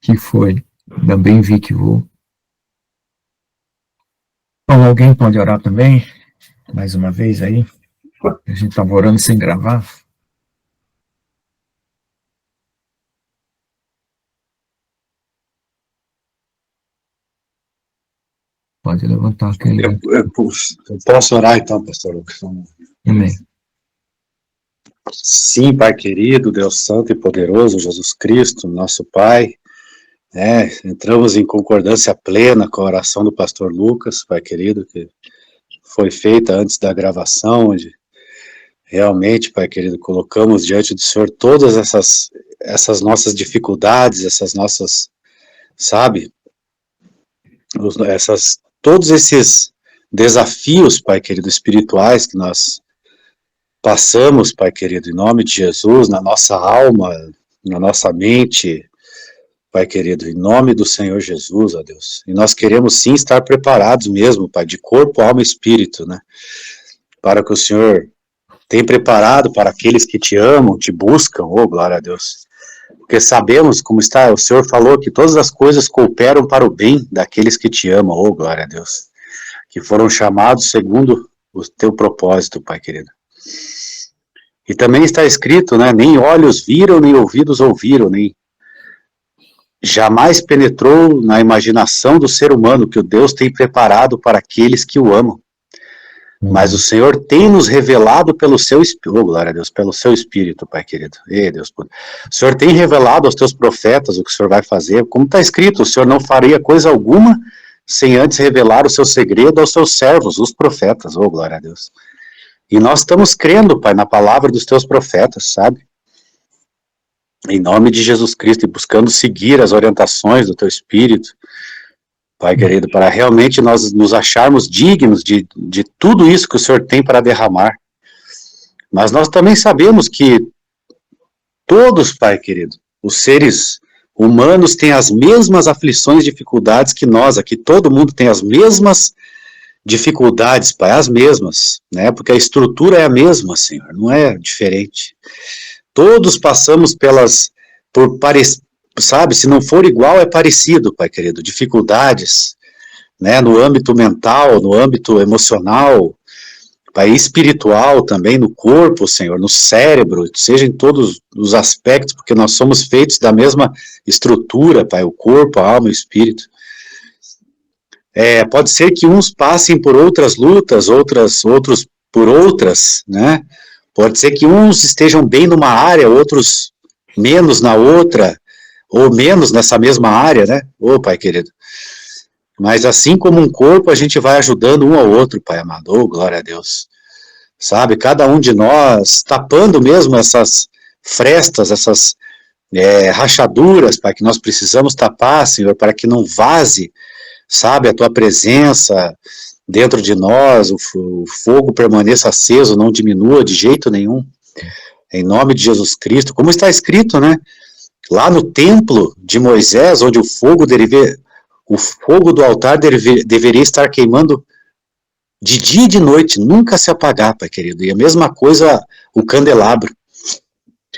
Que foi? Também vi que vou. Bom, alguém pode orar também? Mais uma vez aí? A gente estava orando sem gravar. Pode levantar quem. Eu posso orar então, pastor Lucas? Amém. Sim, Pai querido, Deus Santo e Poderoso, Jesus Cristo, nosso Pai, entramos em concordância plena com a oração do pastor Lucas, Pai querido, que foi feita antes da gravação, onde realmente, Pai querido, colocamos diante do Senhor todas essas nossas dificuldades, essas nossas, sabe, todos esses desafios, Pai querido, espirituais que nós passamos, Pai querido, em nome de Jesus, na nossa alma, na nossa mente, Pai querido, em nome do Senhor Jesus, ó Deus. E nós queremos sim estar preparados mesmo, Pai, de corpo, alma e espírito, né? Para que o Senhor tem preparado para aqueles que te amam, te buscam, oh glória a Deus. Porque sabemos como está, o Senhor falou que todas as coisas cooperam para o bem daqueles que te amam, oh glória a Deus. Que foram chamados segundo o teu propósito, Pai querido. E também está escrito, né, nem olhos viram, nem ouvidos ouviram, nem jamais penetrou na imaginação do ser humano que o Deus tem preparado para aqueles que o amam. Mas o Senhor tem nos revelado pelo seu Espírito, oh, glória a Deus, pelo seu Espírito, Pai querido. Deus, o Senhor tem revelado aos teus profetas o que o Senhor vai fazer. Como está escrito, o Senhor não faria coisa alguma sem antes revelar o seu segredo aos seus servos, os profetas, oh, glória a Deus. E nós estamos crendo, Pai, na palavra dos teus profetas, sabe? Em nome de Jesus Cristo, e buscando seguir as orientações do teu Espírito, Pai querido, para realmente nós nos acharmos dignos de tudo isso que o Senhor tem para derramar. Mas nós também sabemos que todos, Pai querido, os seres humanos têm as mesmas aflições e dificuldades que nós aqui, todo mundo tem as mesmas dificuldades, Pai, as mesmas, né? Porque a estrutura é a mesma, Senhor, não é diferente. Todos passamos sabe, se não for igual, é parecido, Pai querido, dificuldades, né, no âmbito mental, no âmbito emocional, Pai, espiritual também, no corpo, Senhor, no cérebro, seja em todos os aspectos, porque nós somos feitos da mesma estrutura, Pai, o corpo, a alma e o espírito. Pode ser que uns passem por outras lutas, outros por outras, né? Pode ser que uns estejam bem numa área, outros menos na outra, ou menos nessa mesma área, né? Ô, Pai querido. Mas assim como um corpo, a gente vai ajudando um ao outro, Pai amado. Oh, glória a Deus. Sabe, cada um de nós tapando mesmo essas frestas, essas rachaduras, Pai, que nós precisamos tapar, Senhor, para que não vaze, sabe, a Tua presença dentro de nós, o fogo permaneça aceso, não diminua de jeito nenhum, em nome de Jesus Cristo, como está escrito, né, lá no templo de Moisés, onde o fogo do altar deveria estar queimando de dia e de noite, nunca se apagar, Pai querido, e a mesma coisa o candelabro,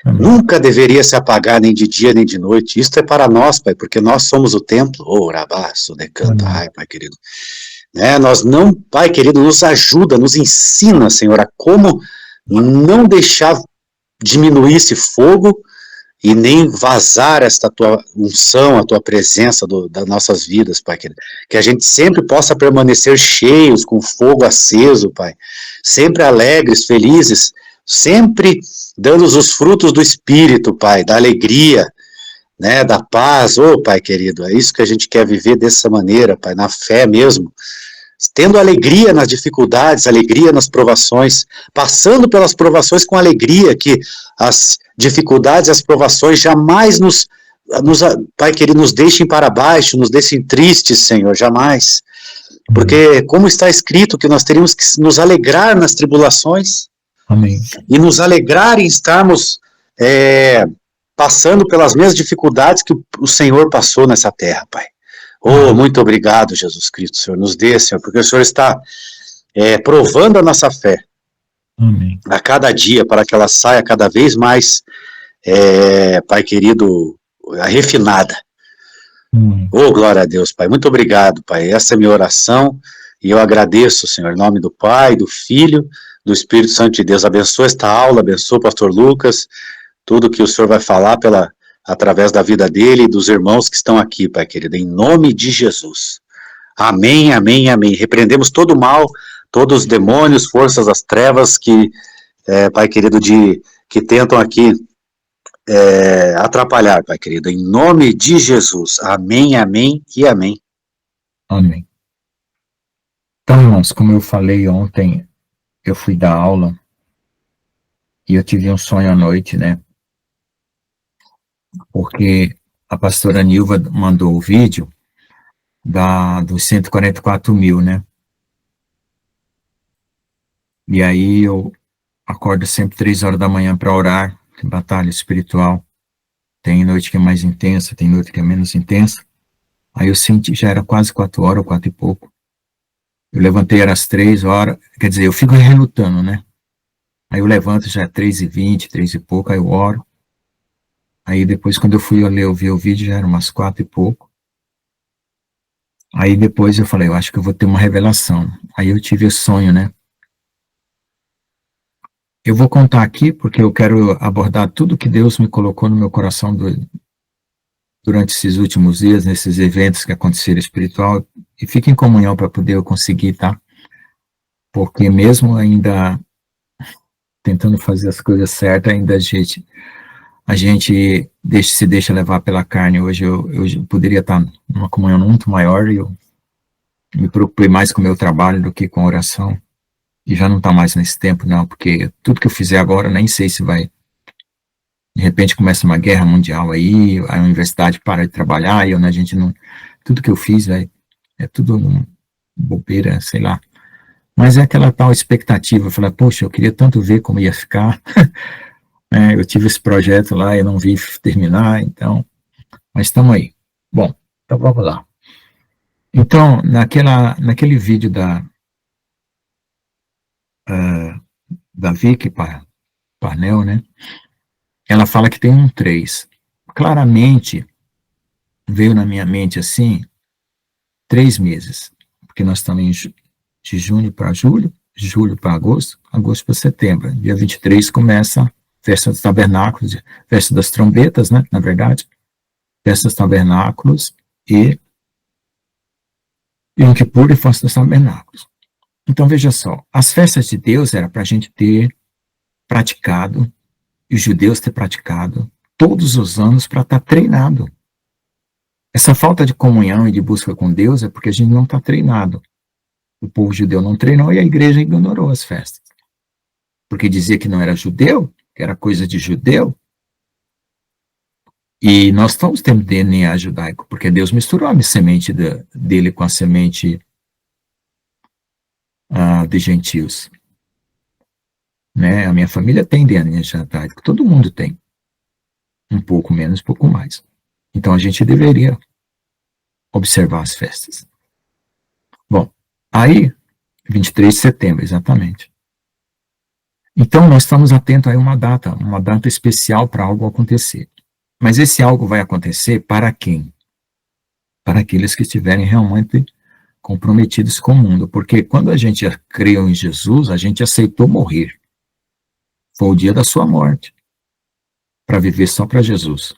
nunca deveria se apagar nem de dia nem de noite. Isto é para nós, Pai, porque nós somos o templo, rabaço, decanta, ai, Pai querido, né, nós não, Pai querido, nos ajuda, nos ensina, Senhor, a como não deixar diminuir esse fogo e nem vazar esta Tua unção, a Tua presença das nossas vidas, Pai querido, que a gente sempre possa permanecer cheios, com fogo aceso, Pai, sempre alegres, felizes, sempre dando os frutos do Espírito, Pai, da alegria, né, da paz, Pai querido, é isso que a gente quer viver dessa maneira, Pai, na fé mesmo, tendo alegria nas dificuldades, alegria nas provações, passando pelas provações com alegria, que as dificuldades e as provações jamais Pai querido, nos deixem para baixo, nos deixem tristes, Senhor, jamais, porque como está escrito que nós teríamos que nos alegrar nas tribulações, Amém. E nos alegrar em estarmos passando pelas mesmas dificuldades que o Senhor passou nessa terra, Pai. Muito obrigado, Jesus Cristo, Senhor, nos dê, Senhor, porque o Senhor está provando a nossa fé. Amém. A cada dia, para que ela saia cada vez mais, Pai querido, refinada. Oh, glória a Deus, Pai. Muito obrigado, Pai. Essa é a minha oração e eu agradeço, Senhor, em nome do Pai, do Filho, do Espírito Santo de Deus. Abençoa esta aula, abençoa o pastor Lucas, tudo que o Senhor vai falar através da vida dele e dos irmãos que estão aqui, Pai querido, em nome de Jesus. Amém, amém, amém. Repreendemos todo o mal, todos os demônios, forças das trevas que, Pai querido, que tentam aqui atrapalhar, Pai querido, em nome de Jesus. Amém, amém e amém. Amém. Então, irmãos, como eu falei ontem, eu fui dar aula e eu tive um sonho à noite, né? Porque a pastora Nilva mandou o vídeo dos 144 mil, né? E aí eu acordo sempre 3 horas da manhã para orar, batalha espiritual. Tem noite que é mais intensa, tem noite que é menos intensa. Aí eu senti, já era quase 4 horas, ou 4 e pouco. Eu levantei, era às 3 horas, quer dizer, eu fico relutando, né? Aí eu levanto, já é 3h20, 3 e pouco, aí eu oro. Aí depois, quando eu fui ver o vídeo, já era umas 4 e pouco. Aí depois eu falei, eu acho que eu vou ter uma revelação. Aí eu tive esse sonho, né? Eu vou contar aqui, porque eu quero abordar tudo que Deus me colocou no meu coração durante esses últimos dias, nesses eventos que aconteceram espiritual, e fique em comunhão para poder eu conseguir, tá? Porque mesmo ainda tentando fazer as coisas certas, ainda a gente se deixa levar pela carne. Hoje eu poderia estar numa comunhão muito maior e eu me preocupei mais com o meu trabalho do que com a oração. E já não está mais nesse tempo, não, porque tudo que eu fizer agora, nem sei se vai. De repente começa uma guerra mundial aí, a universidade para de trabalhar, e a gente não. Tudo que eu fiz, é tudo bobeira, sei lá. Mas é aquela tal expectativa, eu falei, poxa, eu queria tanto ver como ia ficar. Eu tive esse projeto lá, eu não vi terminar, então. Mas estamos aí. Bom, então vamos lá. Então, naquele vídeo da Vicky Parnell, né? Ela fala que tem um 3. Claramente, veio na minha mente assim, 3 meses. Porque nós estamos de junho para julho, julho para agosto, agosto para setembro. Dia 23 começa a Festa dos Tabernáculos, Festa das Trombetas, né? Na verdade. Festa dos Tabernáculos e Yom Kippur e Festa dos Tabernáculos. Então, veja só, as festas de Deus era para a gente ter praticado, e os judeus ter praticado todos os anos para estar treinado. Essa falta de comunhão e de busca com Deus é porque a gente não está treinado. O povo judeu não treinou e a igreja ignorou as festas. Porque dizia que não era judeu, que era coisa de judeu. E nós estamos tendo DNA judaico, porque Deus misturou a semente dele com a semente de gentios. Né? A minha família tem DNA judaico, todo mundo tem. Um pouco menos, um pouco mais. Então a gente deveria observar as festas. Bom, aí, 23 de setembro, exatamente. Então nós estamos atentos a uma data especial para algo acontecer. Mas esse algo vai acontecer para quem? Para aqueles que estiverem realmente comprometidos com o mundo. Porque quando a gente creu em Jesus, a gente aceitou morrer. Foi o dia da sua morte. Para viver só para Jesus.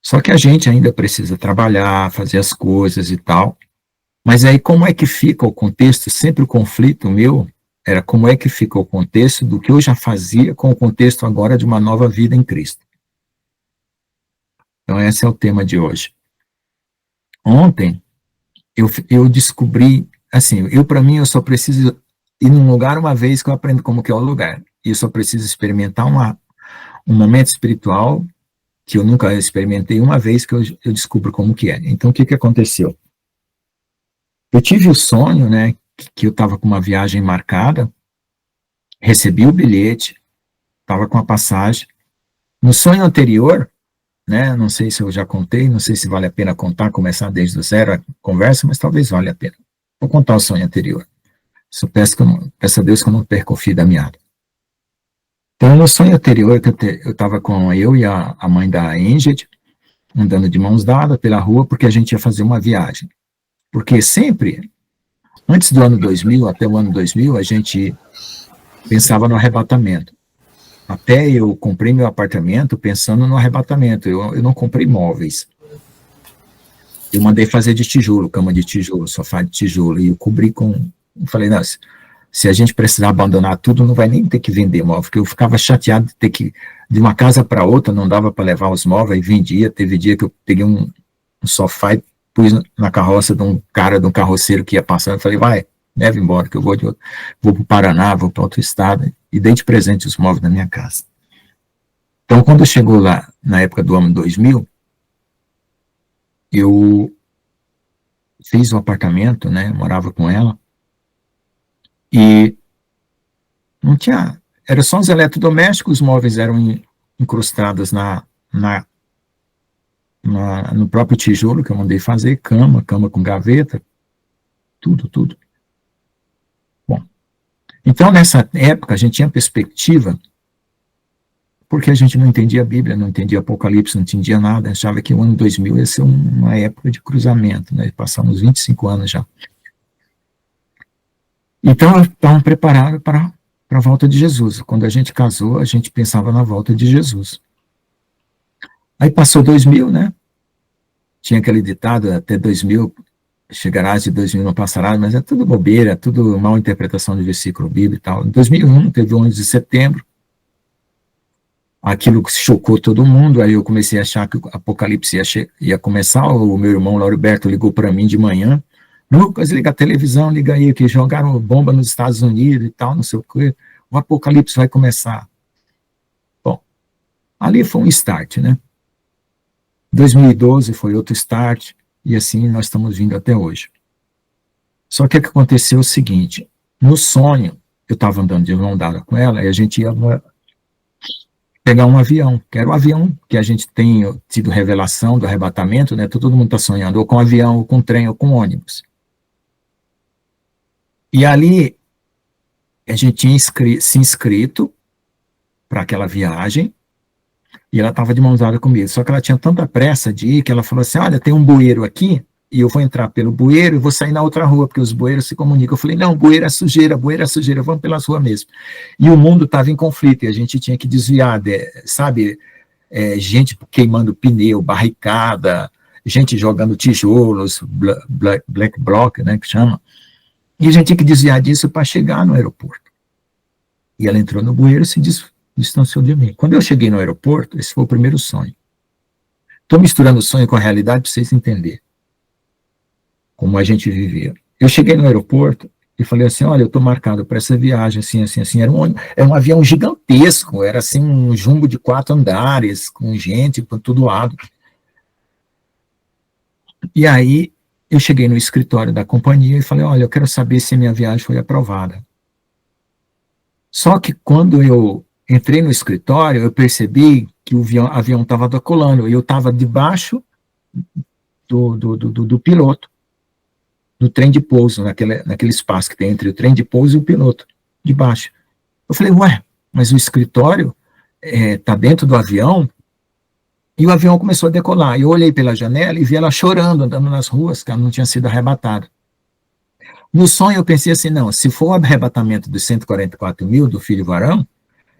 Só que a gente ainda precisa trabalhar, fazer as coisas e tal. Mas aí como é que fica o contexto? Sempre o conflito meu era como é que fica o contexto do que eu já fazia com o contexto agora de uma nova vida em Cristo. Então esse é o tema de hoje. Ontem eu descobri, assim, para mim eu só preciso ir num lugar uma vez que eu aprendo como que é o lugar. E eu só preciso experimentar um momento espiritual que eu nunca experimentei uma vez que eu descubro como que é. Então o que aconteceu? Eu tive o sonho, né, que eu estava com uma viagem marcada, recebi o bilhete, estava com a passagem. No sonho anterior, né, não sei se eu já contei, não sei se vale a pena contar, começar desde o zero a conversa, mas talvez valha a pena. Vou contar o sonho anterior. Só peço a Deus que eu não perca o fio da meada. Então, no sonho anterior, eu estava com eu e a mãe da Ingrid, andando de mãos dadas pela rua, porque a gente ia fazer uma viagem. Porque sempre, antes do ano 2000, até o ano 2000, a gente pensava no arrebatamento. Até eu comprei meu apartamento pensando no arrebatamento. Eu não comprei móveis. Eu mandei fazer de tijolo, cama de tijolo, sofá de tijolo, e eu cobri com... Eu falei, não, se a gente precisar abandonar tudo, não vai nem ter que vender móvel, porque eu ficava chateado de ter que, de uma casa para outra, não dava para levar os móveis, e vendia. Teve dia que eu peguei um sofá e pus na carroça de um cara, de um carroceiro que ia passando, eu falei, vai, leva embora, que eu vou para o Paraná, vou para outro estado, e dei de presente os móveis da minha casa. Então, quando chegou lá, na época do ano 2000, eu fiz o apartamento, né, morava com ela, e não tinha, era só os eletrodomésticos, os móveis eram incrustados no próprio tijolo que eu mandei fazer, cama com gaveta, tudo. Bom, então nessa época a gente tinha perspectiva, porque a gente não entendia a Bíblia, não entendia Apocalipse, não entendia nada, achava que o ano 2000 ia ser uma época de cruzamento, né? Passamos 25 anos já. Então, estavam preparados para a volta de Jesus. Quando a gente casou, a gente pensava na volta de Jesus. Aí passou 2000, né? Tinha aquele ditado, até 2000, chegarás de 2000 não passará, mas é tudo bobeira, é tudo mal interpretação de versículo bíblico e tal. Em 2001, teve o 11 de setembro, aquilo que chocou todo mundo, aí eu comecei a achar que o Apocalipse ia começar, o meu irmão Lauriberto ligou para mim de manhã, Lucas, liga a televisão, liga aí, que jogaram bomba nos Estados Unidos e tal, não sei o quê, o Apocalipse vai começar. Bom, ali foi um start, né? 2012 foi outro start, e assim nós estamos vindo até hoje. Só que o que aconteceu é o seguinte, no sonho, eu estava andando de mão dada com ela, e a gente ia pegar um avião, que era o avião que a gente tem tido revelação do arrebatamento, né? Todo mundo está sonhando, ou com avião, ou com trem, ou com ônibus. E ali, a gente tinha se inscrito para aquela viagem, e ela estava de mãos dadas comigo, só que ela tinha tanta pressa de ir, que ela falou assim, olha, tem um bueiro aqui, e eu vou entrar pelo bueiro e vou sair na outra rua, porque os bueiros se comunicam. Eu falei, não, bueiro é sujeira, vamos pelas ruas mesmo. E o mundo estava em conflito, e a gente tinha que desviar, sabe, gente queimando pneu, barricada, gente jogando tijolos, black bloc, né, que chama, e a gente tinha que desviar disso para chegar no aeroporto. E ela entrou no bueiro e se distanciou de mim. Quando eu cheguei no aeroporto, esse foi o primeiro sonho. Estou misturando o sonho com a realidade para vocês entenderem como a gente vivia. Eu cheguei no aeroporto e falei assim, olha, eu estou marcado para essa viagem, assim, era um avião gigantesco, era assim um jumbo de 4 andares, com gente por todo lado. E aí, eu cheguei no escritório da companhia e falei, olha, eu quero saber se a minha viagem foi aprovada. Só que quando eu entrei no escritório, eu percebi que o avião estava decolando, e eu estava debaixo do piloto, do trem de pouso, naquele espaço que tem entre o trem de pouso e o piloto, de baixo. Eu falei, ué, mas o escritório está dentro do avião, e o avião começou a decolar. Eu olhei pela janela e vi ela chorando, andando nas ruas, que ela não tinha sido arrebatada. No sonho eu pensei assim, não, se for o arrebatamento dos 144 mil do filho varão,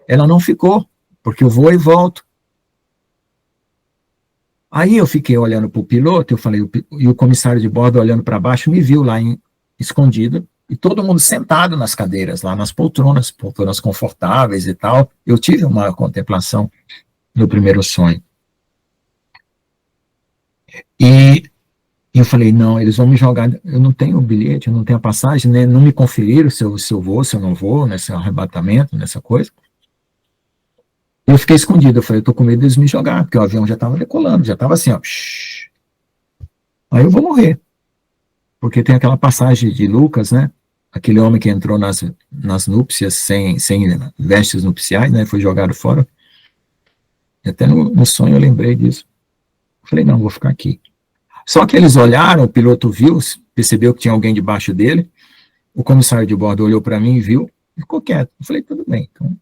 ela não ficou, porque eu vou e volto. Aí eu fiquei olhando para o piloto, eu falei, e o comissário de bordo olhando para baixo, me viu lá escondido, e todo mundo sentado nas cadeiras, lá nas poltronas confortáveis e tal. Eu tive uma contemplação no primeiro sonho. E eu falei, não, eles vão me jogar, eu não tenho o bilhete, eu não tenho a passagem, né, não me conferiram se eu vou, se eu não vou, nesse arrebatamento, nessa coisa. Eu fiquei escondido, eu falei, eu tô com medo deles me jogar, porque o avião já estava decolando, já estava assim, ó. Aí eu vou morrer. Porque tem aquela passagem de Lucas, né? Aquele homem que entrou nas núpcias sem vestes nupciais, né? Foi jogado fora. E até no sonho eu lembrei disso. Eu falei, não, vou ficar aqui. Só que eles olharam, o piloto viu, percebeu que tinha alguém debaixo dele, o comissário de bordo olhou para mim e viu, e ficou quieto. Eu falei, tudo bem, então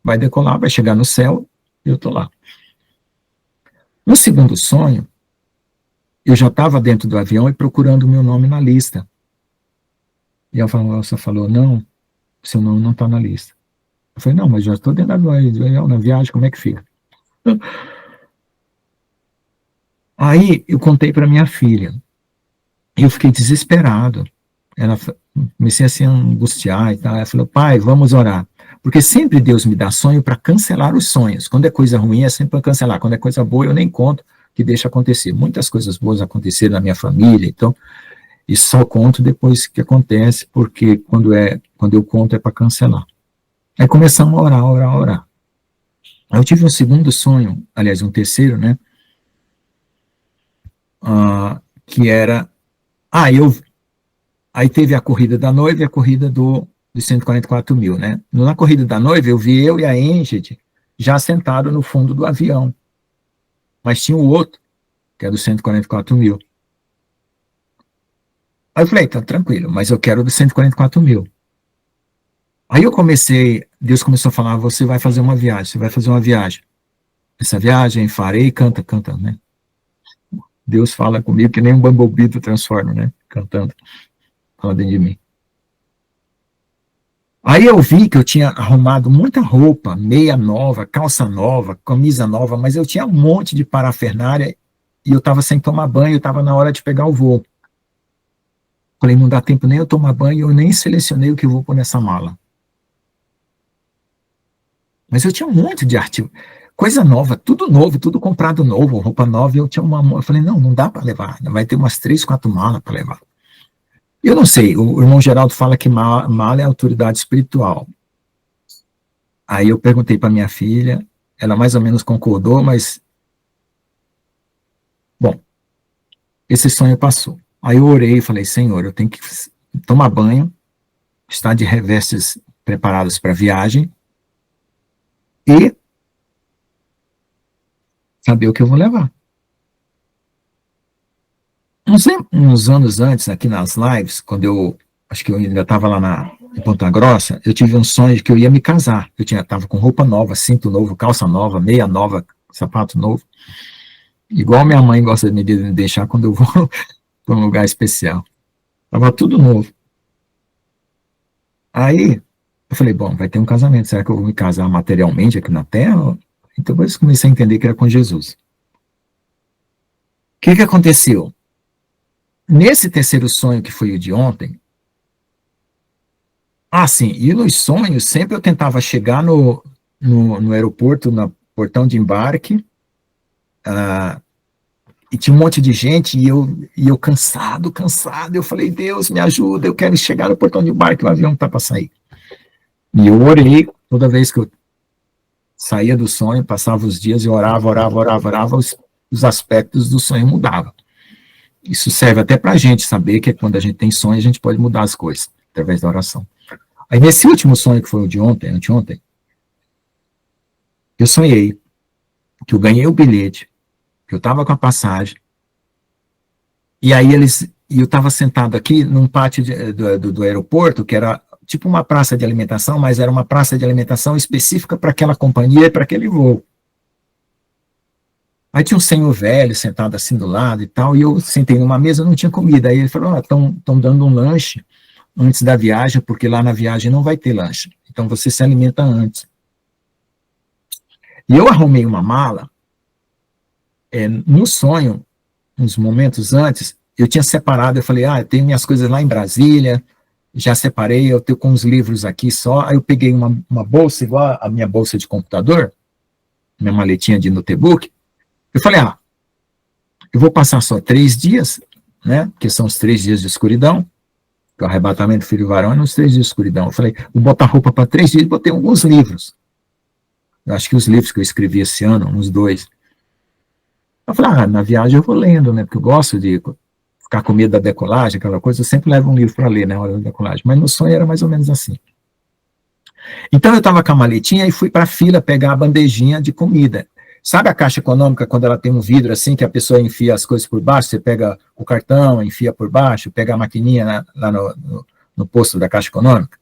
vai decolar, vai chegar no céu, e eu estou lá. No segundo sonho, eu já estava dentro do avião e procurando o meu nome na lista. E a moça falou, não, seu nome não está na lista. Eu falei, não, mas já estou dentro do avião, na viagem, como é que fica? Aí eu contei para minha filha, e eu fiquei desesperado. Ela comecei a se angustiar e tal. Ela falou, pai, vamos orar. Porque sempre Deus me dá sonho para cancelar os sonhos. Quando é coisa ruim, é sempre para cancelar. Quando é coisa boa, eu nem conto, que deixa acontecer. Muitas coisas boas aconteceram na minha família, então, e só conto depois que acontece, porque quando eu conto é para cancelar. Aí começamos a orar, orar, orar. Aí eu tive um segundo sonho, aliás, um terceiro, né? Que era... Aí teve a corrida da noiva e a corrida dos 144 mil, né? Na corrida da noiva, eu vi eu e a Ingrid já sentados no fundo do avião. Mas tinha o outro, que é dos 144 mil. Aí eu falei, tá tranquilo, mas eu quero dos 144 mil. Aí Deus começou a falar, você vai fazer uma viagem, você vai fazer uma viagem. Essa viagem, farei, canta, né? Deus fala comigo que nem um bumblebee do Transformer, né? Cantando, fala dentro de mim. Aí eu vi que eu tinha arrumado muita roupa, meia nova, calça nova, camisa nova, mas eu tinha um monte de parafernália e eu estava sem tomar banho, eu estava na hora de pegar o voo. Falei, não dá tempo nem eu tomar banho, eu nem selecionei o que eu vou pôr nessa mala. Mas eu tinha um monte de artigo, coisa nova, tudo comprado novo, roupa nova, e eu tinha eu falei, não dá para levar, vai ter umas 3, 4 malas para levar. Eu não sei, o irmão Geraldo fala que mala é autoridade espiritual. Aí eu perguntei para minha filha, ela mais ou menos concordou, mas... Bom, esse sonho passou. Aí eu orei e falei, Senhor, eu tenho que tomar banho, estar de revestes preparadas para a viagem e saber o que eu vou levar. Uns anos antes, aqui nas lives, quando acho que eu ainda estava lá em Ponta Grossa, eu tive um sonho de que eu ia me casar. Eu estava com roupa nova, cinto novo, calça nova, meia nova, sapato novo. Igual minha mãe gosta de me deixar quando eu vou para um lugar especial. Estava tudo novo. Aí, eu falei, bom, vai ter um casamento, será que eu vou me casar materialmente aqui na Terra? Então, eu comecei a entender que era com Jesus. O que aconteceu? Nesse terceiro sonho, que foi o de ontem, sim, e nos sonhos, sempre eu tentava chegar no aeroporto, no portão de embarque, e tinha um monte de gente, e eu cansado, eu falei, Deus, me ajuda, eu quero chegar no portão de embarque, o avião está para sair. E eu orei, toda vez que eu saía do sonho, passava os dias, eu orava, os aspectos do sonho mudavam. Isso serve até para a gente saber que quando a gente tem sonho, a gente pode mudar as coisas, através da oração. Aí nesse último sonho, que foi o de ontem, anteontem, eu sonhei que eu ganhei o bilhete, que eu estava com a passagem, e aí eu estava sentado aqui num pátio do aeroporto, que era tipo uma praça de alimentação, mas era uma praça de alimentação específica para aquela companhia e para aquele voo. Aí tinha um senhor velho sentado assim do lado e tal, e eu sentei numa mesa, não tinha comida. Aí ele falou, estão dando um lanche antes da viagem, porque lá na viagem não vai ter lanche. Então você se alimenta antes. E eu arrumei uma mala, no sonho, uns momentos antes, eu tinha separado, eu falei, eu tenho minhas coisas lá em Brasília, já separei, eu tenho com uns livros aqui só, aí eu peguei uma bolsa, igual a minha bolsa de computador, minha maletinha de notebook, eu falei, eu vou passar só 3 dias, né, que são os 3 dias de escuridão, que o arrebatamento do filho varão é nos 3 dias de escuridão. Eu falei, vou botar roupa para 3 dias, e botei alguns livros. Eu acho que os livros que eu escrevi esse ano, uns 2. Eu falei, na viagem eu vou lendo, né, porque eu gosto de ficar com medo da decolagem, aquela coisa, eu sempre levo um livro para ler, né, na hora da decolagem, mas no sonho era mais ou menos assim. Então eu estava com a maletinha e fui para a fila pegar a bandejinha de comida. Sabe a Caixa Econômica, quando ela tem um vidro assim, que a pessoa enfia as coisas por baixo, você pega o cartão, enfia por baixo, pega a maquininha lá no posto da Caixa Econômica?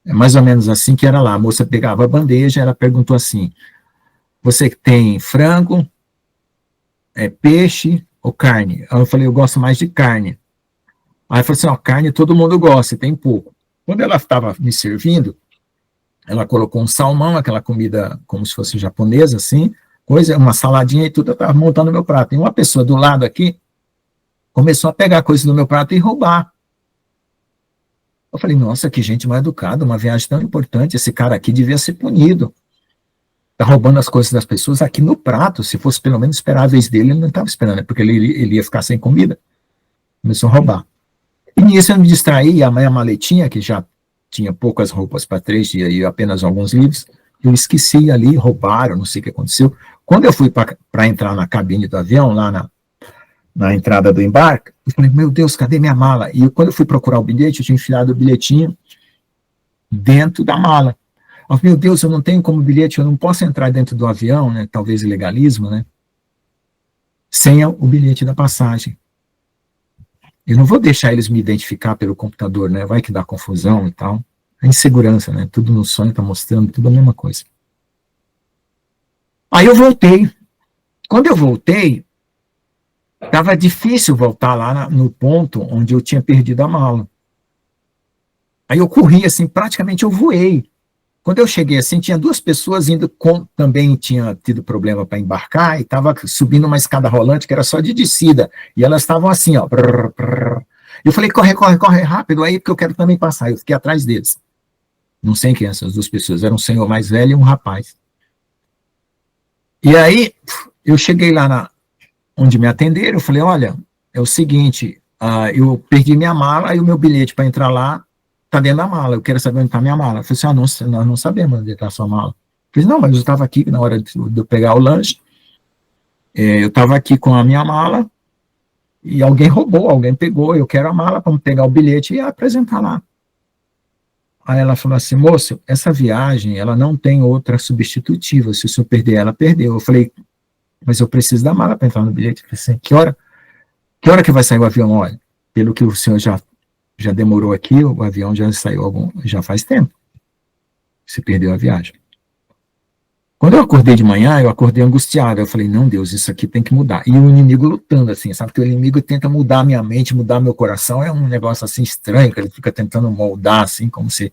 É mais ou menos assim que era lá. A moça pegava a bandeja, ela perguntou assim, você tem frango, peixe ou carne? Aí eu falei, eu gosto mais de carne. Aí ela falou assim, ó, carne todo mundo gosta, tem pouco. Quando ela estava me servindo, ela colocou um salmão, aquela comida como se fosse japonesa, assim, coisa, uma saladinha e tudo, eu estava montando meu prato. E uma pessoa do lado aqui começou a pegar coisas do meu prato e roubar. Eu falei, nossa, que gente mal educada, uma viagem tão importante, esse cara aqui devia ser punido. Tá roubando as coisas das pessoas aqui no prato, se fosse pelo menos esperar a vez dele, ele não estava esperando, porque ele ia ficar sem comida. Começou a roubar. E nisso eu me distraí, e a minha maletinha, que já tinha poucas roupas para 3 dias e apenas alguns livros, eu esqueci ali, roubaram, não sei o que aconteceu. Quando eu fui para entrar na cabine do avião, lá na entrada do embarque, eu falei, meu Deus, cadê minha mala? E quando eu fui procurar o bilhete, eu tinha enfiado o bilhetinho dentro da mala. Eu falei, meu Deus, eu não tenho como bilhete, eu não posso entrar dentro do avião, né? Talvez ilegalismo, né? Sem o bilhete da passagem. Eu não vou deixar eles me identificar pelo computador, né? Vai que dá confusão e tal. A insegurança, né? Tudo no sonho está mostrando, tudo a mesma coisa. Aí eu voltei. Quando eu voltei, estava difícil voltar lá no ponto onde eu tinha perdido a mala. Aí eu corri, assim, praticamente eu voei. Quando eu cheguei assim, tinha 2 pessoas indo também tinha tido problema para embarcar e estava subindo uma escada rolante que era só de descida. E elas estavam assim, ó. Brrr, brrr. Eu falei, corre, corre, corre rápido aí, porque eu quero também passar. Eu fiquei atrás deles. Não sei quem essas 2 pessoas, era um senhor mais velho e um rapaz. E aí, eu cheguei lá onde me atenderam, eu falei, olha, é o seguinte, eu perdi minha mala e o meu bilhete para entrar lá está dentro da mala, eu quero saber onde está minha mala. Eu falei assim, nós não sabemos onde está a sua mala. Eu falei, não, mas eu estava aqui na hora de eu pegar o lanche, eu estava aqui com a minha mala e alguém roubou, alguém pegou, eu quero a mala para pegar o bilhete e apresentar lá. Aí ela falou assim, moço, essa viagem, ela não tem outra substitutiva, se o senhor perder ela, perdeu. Eu falei, mas eu preciso da mala para entrar no bilhete. Eu falei assim, que hora que vai sair o avião? Olha, pelo que o senhor já demorou aqui, o avião já saiu já faz tempo. Você perdeu a viagem. Quando eu acordei de manhã, eu acordei angustiado. Eu falei, não, Deus, isso aqui tem que mudar. E o inimigo lutando, assim, sabe? Que o inimigo tenta mudar a minha mente, mudar meu coração. É um negócio, assim, estranho, que ele fica tentando moldar, assim, como se...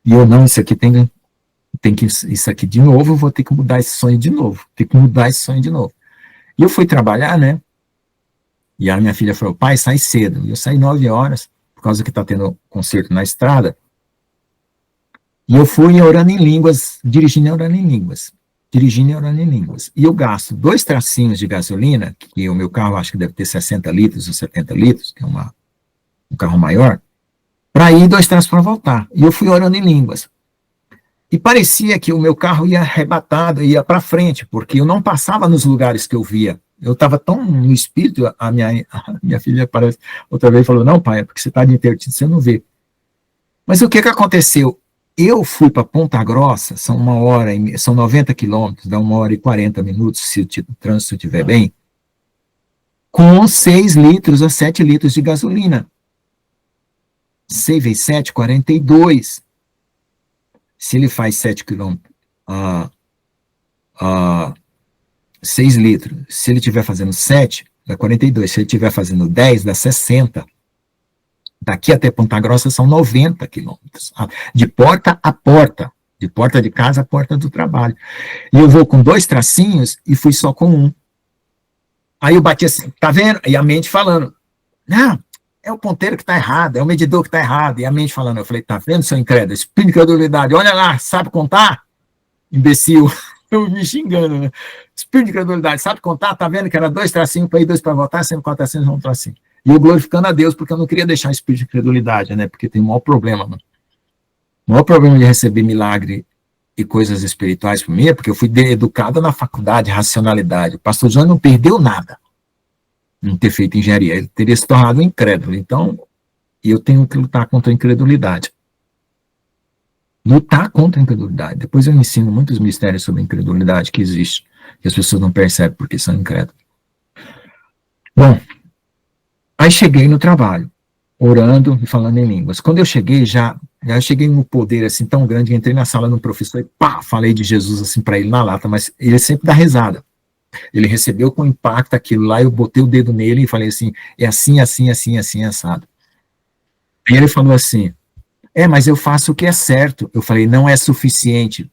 E eu, não, isso aqui isso aqui de novo, eu vou ter que mudar esse sonho de novo. Tem que mudar esse sonho de novo. E eu fui trabalhar, né? E a minha filha falou, pai, sai cedo. E eu saí 9 horas, por causa que está tendo concerto na estrada. E eu fui orando em línguas, dirigindo e orando em línguas. E eu gasto 2 tracinhos de gasolina, que o meu carro acho que deve ter 60 litros ou 70 litros, que é um carro maior, para ir 2 traços para voltar. E eu fui orando em línguas. E parecia que o meu carro ia arrebatado, ia para frente, porque eu não passava nos lugares que eu via. Eu estava tão no espírito, a minha filha parece, outra vez falou, não, pai, é porque você está de intertido, você não vê. Mas o que aconteceu? Eu fui para Ponta Grossa, são 1h, são 90 quilômetros, dá 1h40 minutos, se o trânsito estiver bem, com 6 litros a 7 litros de gasolina. 6 vezes 7, 42. Se ele faz 7 quilômetros, 6 litros, se ele estiver fazendo 7, dá 42. Se ele estiver fazendo 10, dá 60. Daqui até Ponta Grossa são 90 quilômetros, de porta a porta, de porta de casa a porta do trabalho. E eu vou com 2 tracinhos e fui só com 1. Aí eu bati assim, tá vendo? E a mente falando, não, é o ponteiro que está errado, é o medidor que está errado. E a mente falando, eu falei, tá vendo, seu incrédulo? Espírito de credulidade, olha lá, sabe contar? Imbecil. Eu me xingando, né? Espírito de credulidade, sabe contar? Tá vendo que era 2 tracinhos para ir, 2 para voltar, sendo 4 tracinhos, 1 tracinho. E eu glorificando a Deus, porque eu não queria deixar o espírito de credulidade, né? Porque tem o maior problema, mano. O maior problema de receber milagre e coisas espirituais para mim é porque eu fui educado na faculdade de racionalidade. O pastor João não perdeu nada não ter feito engenharia. Ele teria se tornado um incrédulo. Então, eu tenho que lutar contra a incredulidade. Lutar contra a incredulidade. Depois eu ensino muitos mistérios sobre a incredulidade que existe, que as pessoas não percebem porque são incrédulos. Bom, aí cheguei no trabalho, orando e falando em línguas. Quando eu cheguei, já cheguei num poder assim tão grande, entrei na sala do professor e pá, falei de Jesus assim para ele na lata, mas ele sempre dá risada. Ele recebeu com impacto aquilo lá, eu botei o dedo nele e falei assim, é assim, assim, assim, assim, assado. E ele falou assim, mas eu faço o que é certo. Eu falei, não é suficiente.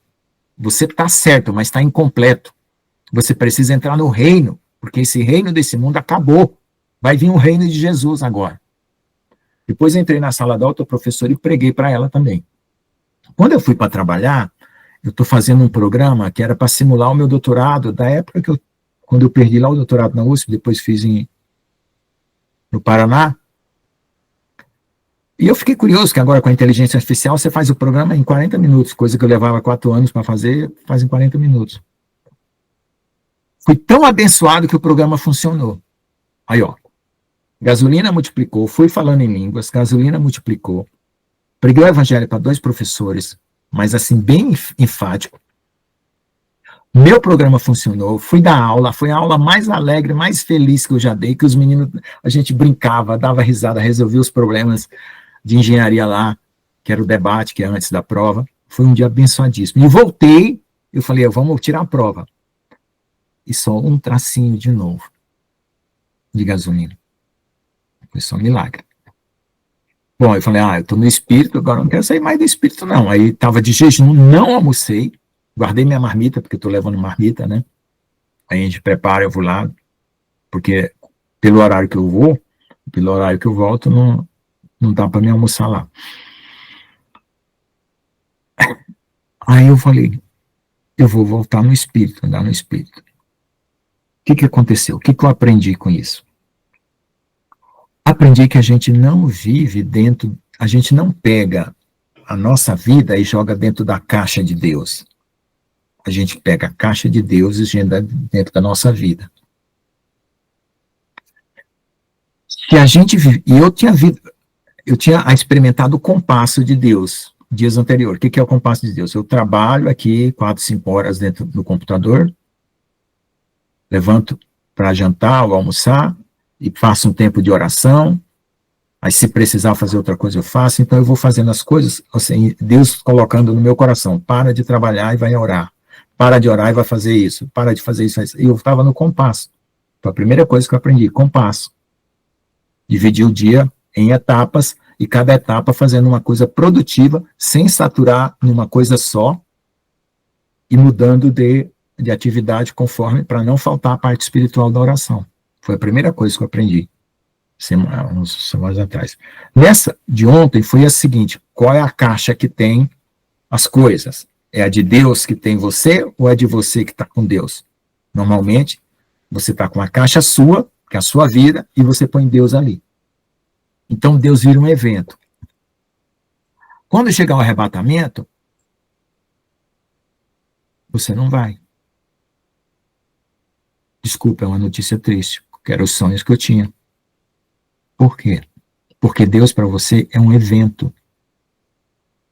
Você está certo, mas está incompleto. Você precisa entrar no reino, porque esse reino desse mundo acabou. Vai vir o reino de Jesus agora. Depois entrei na sala da outra professora e preguei para ela também. Quando eu fui para trabalhar, eu estou fazendo um programa que era para simular o meu doutorado, da época que quando eu perdi lá o doutorado na USP, depois fiz no Paraná. E eu fiquei curioso que agora com a inteligência artificial você faz o programa em 40 minutos, coisa que eu levava 4 anos para fazer, faz em 40 minutos. Fui tão abençoado que o programa funcionou. Aí, ó, gasolina multiplicou, fui falando em línguas, gasolina multiplicou, preguei o evangelho para 2 professores, mas assim, bem enfático. Meu programa funcionou, fui dar aula, foi a aula mais alegre, mais feliz que eu já dei, que os meninos, a gente brincava, dava risada, resolvia os problemas de engenharia lá, que era o debate, que é antes da prova. Foi um dia abençoadíssimo. E voltei, eu falei, vamos tirar a prova. E só um tracinho de novo de gasolina. Foi só um milagre. Bom, eu falei, eu estou no espírito, agora não quero sair mais do espírito, não. Aí estava de jejum, não almocei, guardei minha marmita, porque estou levando marmita, né? Aí a gente prepara, eu vou lá, porque pelo horário que eu vou, pelo horário que eu volto, não dá para me almoçar lá. Aí eu falei, eu vou voltar no espírito, andar no espírito. O que aconteceu? O que eu aprendi com isso? Aprendi que a gente não vive dentro, a gente não pega a nossa vida e joga dentro da caixa de Deus. A gente pega a caixa de Deus e agenda dentro da nossa vida. Se a gente vive, e eu tinha experimentado o compasso de Deus dias anteriores. O que é o compasso de Deus? Eu trabalho aqui 4, 5 horas dentro do computador, levanto para jantar ou almoçar, e faço um tempo de oração, aí se precisar fazer outra coisa eu faço, então eu vou fazendo as coisas, assim, Deus colocando no meu coração, para de trabalhar e vai orar, para de orar e vai fazer isso, para de fazer isso, e eu estava no compasso. Foi a primeira coisa que eu aprendi, compasso. Dividir o dia em etapas, e cada etapa fazendo uma coisa produtiva, sem saturar numa coisa só, e mudando de atividade conforme, para não faltar a parte espiritual da oração. Foi a primeira coisa que eu aprendi, uns semanas atrás. Nessa de ontem foi a seguinte, qual é a caixa que tem as coisas? É a de Deus que tem você, ou é de você que está com Deus? Normalmente, você está com a caixa sua, que é a sua vida, e você põe Deus ali. Então, Deus vira um evento. Quando chegar o arrebatamento, você não vai. Desculpa, é uma notícia triste, porque eram os sonhos que eu tinha. Por quê? Porque Deus para você é um evento,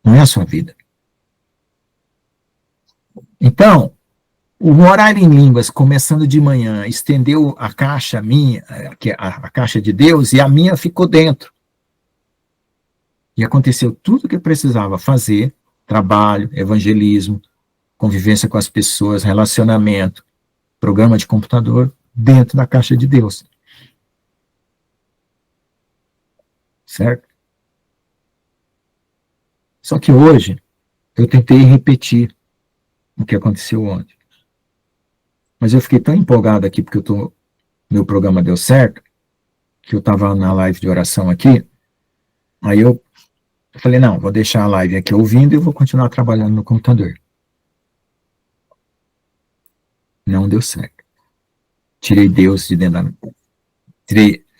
não é a sua vida. Então, o orar em línguas, começando de manhã, estendeu a caixa minha, que é a caixa de Deus, e a minha ficou dentro. E aconteceu tudo o que eu precisava fazer, trabalho, evangelismo, convivência com as pessoas, relacionamento, programa de computador, dentro da caixa de Deus. Certo? Só que hoje, eu tentei repetir o que aconteceu ontem. Mas eu fiquei tão empolgado aqui, porque meu programa deu certo, que eu estava na live de oração aqui, aí eu falei, não, vou deixar a live aqui ouvindo e vou continuar trabalhando no computador. Não deu certo. Tirei Deus de dentro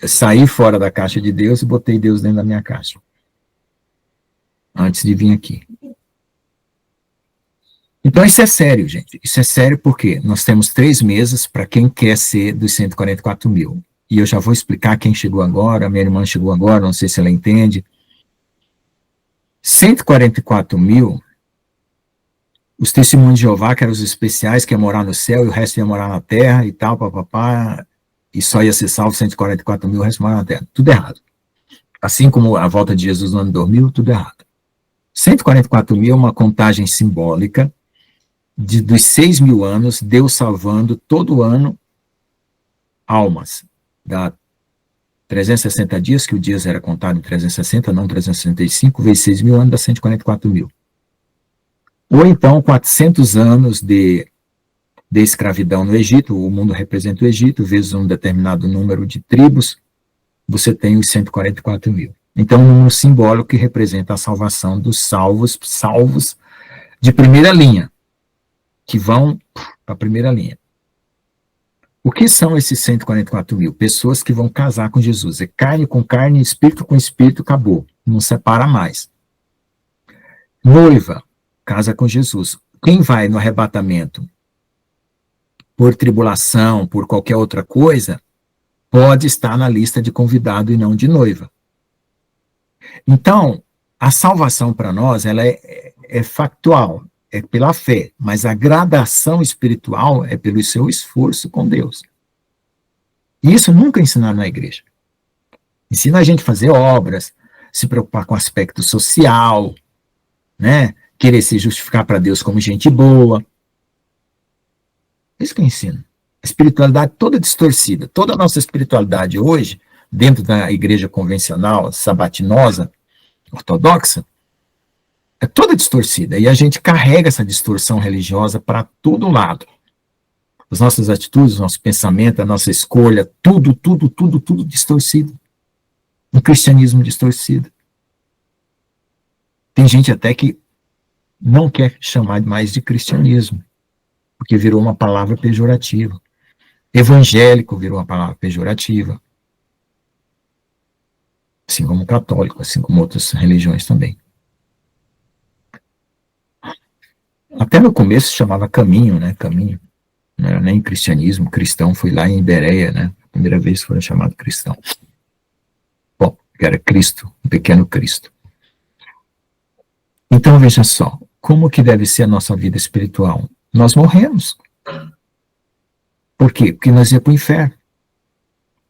saí fora da caixa de Deus e botei Deus dentro da minha caixa. Antes de vir aqui. Então isso é sério, gente. Isso é sério porque nós temos 3 meses para quem quer ser dos 144 mil. E eu já vou explicar quem chegou agora, minha irmã chegou agora, não sei se ela entende. 144 mil, os testemunhos de Jeová, que eram os especiais, que iam morar no céu e o resto ia morar na terra e tal, papapá, e só ia ser salvo 144 mil, o resto morar na terra. Tudo errado. Assim como a volta de Jesus no ano 2000, tudo errado. 144 mil é uma contagem simbólica dos 6 mil anos, Deus salvando todo ano almas, dá 360 dias, que o dias era contado em 360, não 365, vezes 6 mil anos, dá 144 mil. Ou então 400 anos de escravidão no Egito, o mundo representa o Egito, vezes um determinado número de tribos, você tem os 144 mil. Então, um número simbólico que representa a salvação dos salvos de primeira linha, que vão para a primeira linha. O que são esses 144 mil? Pessoas que vão casar com Jesus. É carne com carne, espírito com espírito, acabou. Não separa mais. Noiva, casa com Jesus. Quem vai no arrebatamento por tribulação, por qualquer outra coisa, pode estar na lista de convidado e não de noiva. Então, a salvação para nós, ela é factual, é pela fé, mas a gradação espiritual é pelo seu esforço com Deus. E isso nunca ensinaram na igreja. Ensina a gente a fazer obras, se preocupar com o aspecto social, né? Querer se justificar para Deus como gente boa. Isso que eu ensino. A espiritualidade toda distorcida. Toda a nossa espiritualidade hoje, dentro da igreja convencional, sabatinosa, ortodoxa, é toda distorcida. E a gente carrega essa distorção religiosa para todo lado. As nossas atitudes, o nosso pensamento, a nossa escolha, tudo distorcido. Um cristianismo distorcido. Tem gente até que não quer chamar mais de cristianismo, porque virou uma palavra pejorativa. Evangélico virou uma palavra pejorativa. Assim como católico, assim como outras religiões também. Até no começo chamava caminho, né? Caminho. Não era nem cristianismo, cristão, foi lá em Bereia, né? A primeira vez foram chamados cristão. Bom, que era Cristo, um pequeno Cristo. Então, veja só, como que deve ser a nossa vida espiritual? Nós morremos. Por quê? Porque nós íamos para o inferno.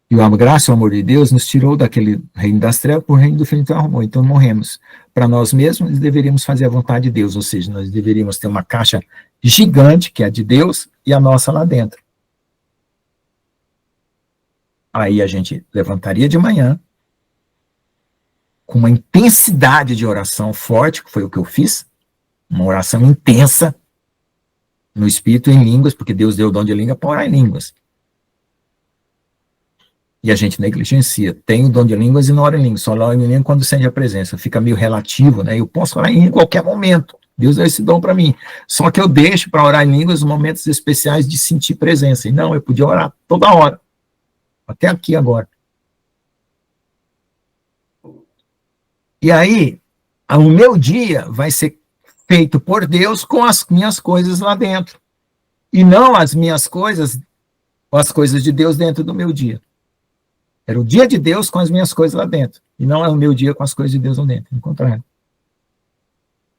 E a graça e o amor de Deus nos tirou daquele reino das trevas para o reino do Filho do amor. Então morremos. Para nós mesmos, nós deveríamos fazer a vontade de Deus, ou seja, nós deveríamos ter uma caixa gigante, que é a de Deus, e a nossa lá dentro. Aí a gente levantaria de manhã, com uma intensidade de oração forte, que foi o que eu fiz, uma oração intensa, no Espírito, em línguas, porque Deus deu o dom de língua para orar em línguas. E a gente negligencia. Tem o dom de línguas e não ora em línguas. Só ora em língua quando sente a presença. Fica meio relativo, né? Eu posso orar em língua em qualquer momento. Deus deu esse dom para mim. Só que eu deixo para orar em línguas nos momentos especiais de sentir presença. E não, eu podia orar toda hora. Até aqui agora. E aí, o meu dia vai ser feito por Deus com as minhas coisas lá dentro. E não as minhas coisas, as coisas de Deus dentro do meu dia. Era o dia de Deus com as minhas coisas lá dentro. E não é o meu dia com as coisas de Deus lá dentro. Ao contrário.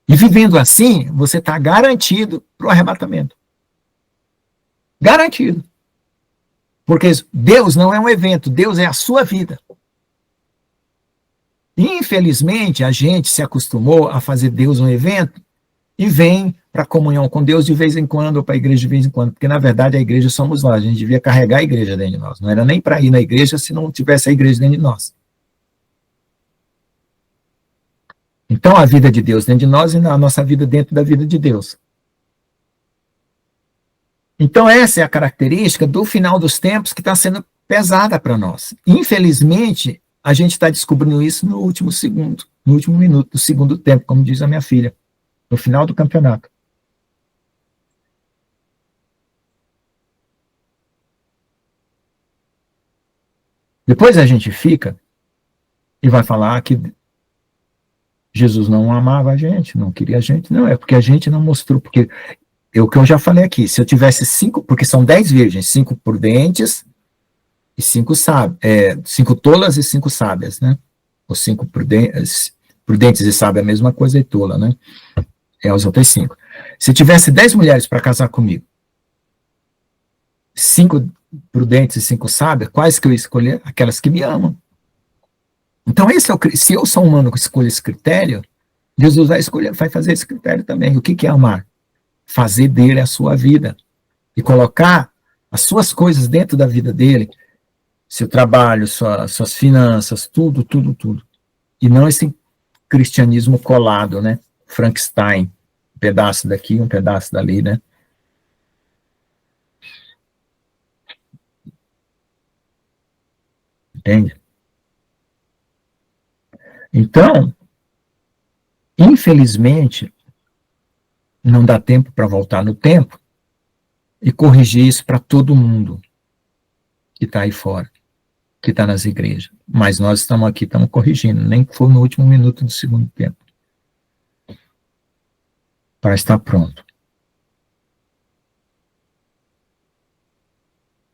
E vivendo assim, você está garantido para o arrebatamento. Garantido. Porque Deus não é um evento, Deus é a sua vida. Infelizmente, a gente se acostumou a fazer Deus um evento e vem para a comunhão com Deus de vez em quando, ou para a igreja de vez em quando, porque na verdade a igreja somos nós, a gente devia carregar a igreja dentro de nós, não era nem para ir na igreja se não tivesse a igreja dentro de nós. Então a vida de Deus dentro de nós e a nossa vida dentro da vida de Deus. Então essa é a característica do final dos tempos que está sendo pesada para nós. Infelizmente, a gente está descobrindo isso no último segundo, no último minuto do segundo tempo, como diz a minha filha, no final do campeonato. Depois a gente fica e vai falar que Jesus não amava a gente, não queria a gente. Não, é porque a gente não mostrou, porque é o que eu já falei aqui, se eu tivesse 5, porque são 10 virgens, 5 prudentes e 5 sábias, 5 tolas e 5 sábias, né? Ou 5 prudentes e sábias, a mesma coisa e tola, né? É as outras 5. Se eu tivesse 10 mulheres para casar comigo, 5 prudentes e 5 sábias, quais que eu ia escolher? Aquelas que me amam. Então, esse é se eu sou humano que escolho esse critério, Jesus vai fazer esse critério também. O que é amar? Fazer dele a sua vida. E colocar as suas coisas dentro da vida dele. seu trabalho, suas finanças, tudo, tudo, tudo. E não esse cristianismo colado, né? Frankenstein, um pedaço daqui, um pedaço dali, né? Entende? Então, infelizmente, não dá tempo para voltar no tempo e corrigir isso para todo mundo que está aí fora, que está nas igrejas. Mas nós estamos aqui, estamos corrigindo, nem que for no último minuto do segundo tempo, para estar pronto.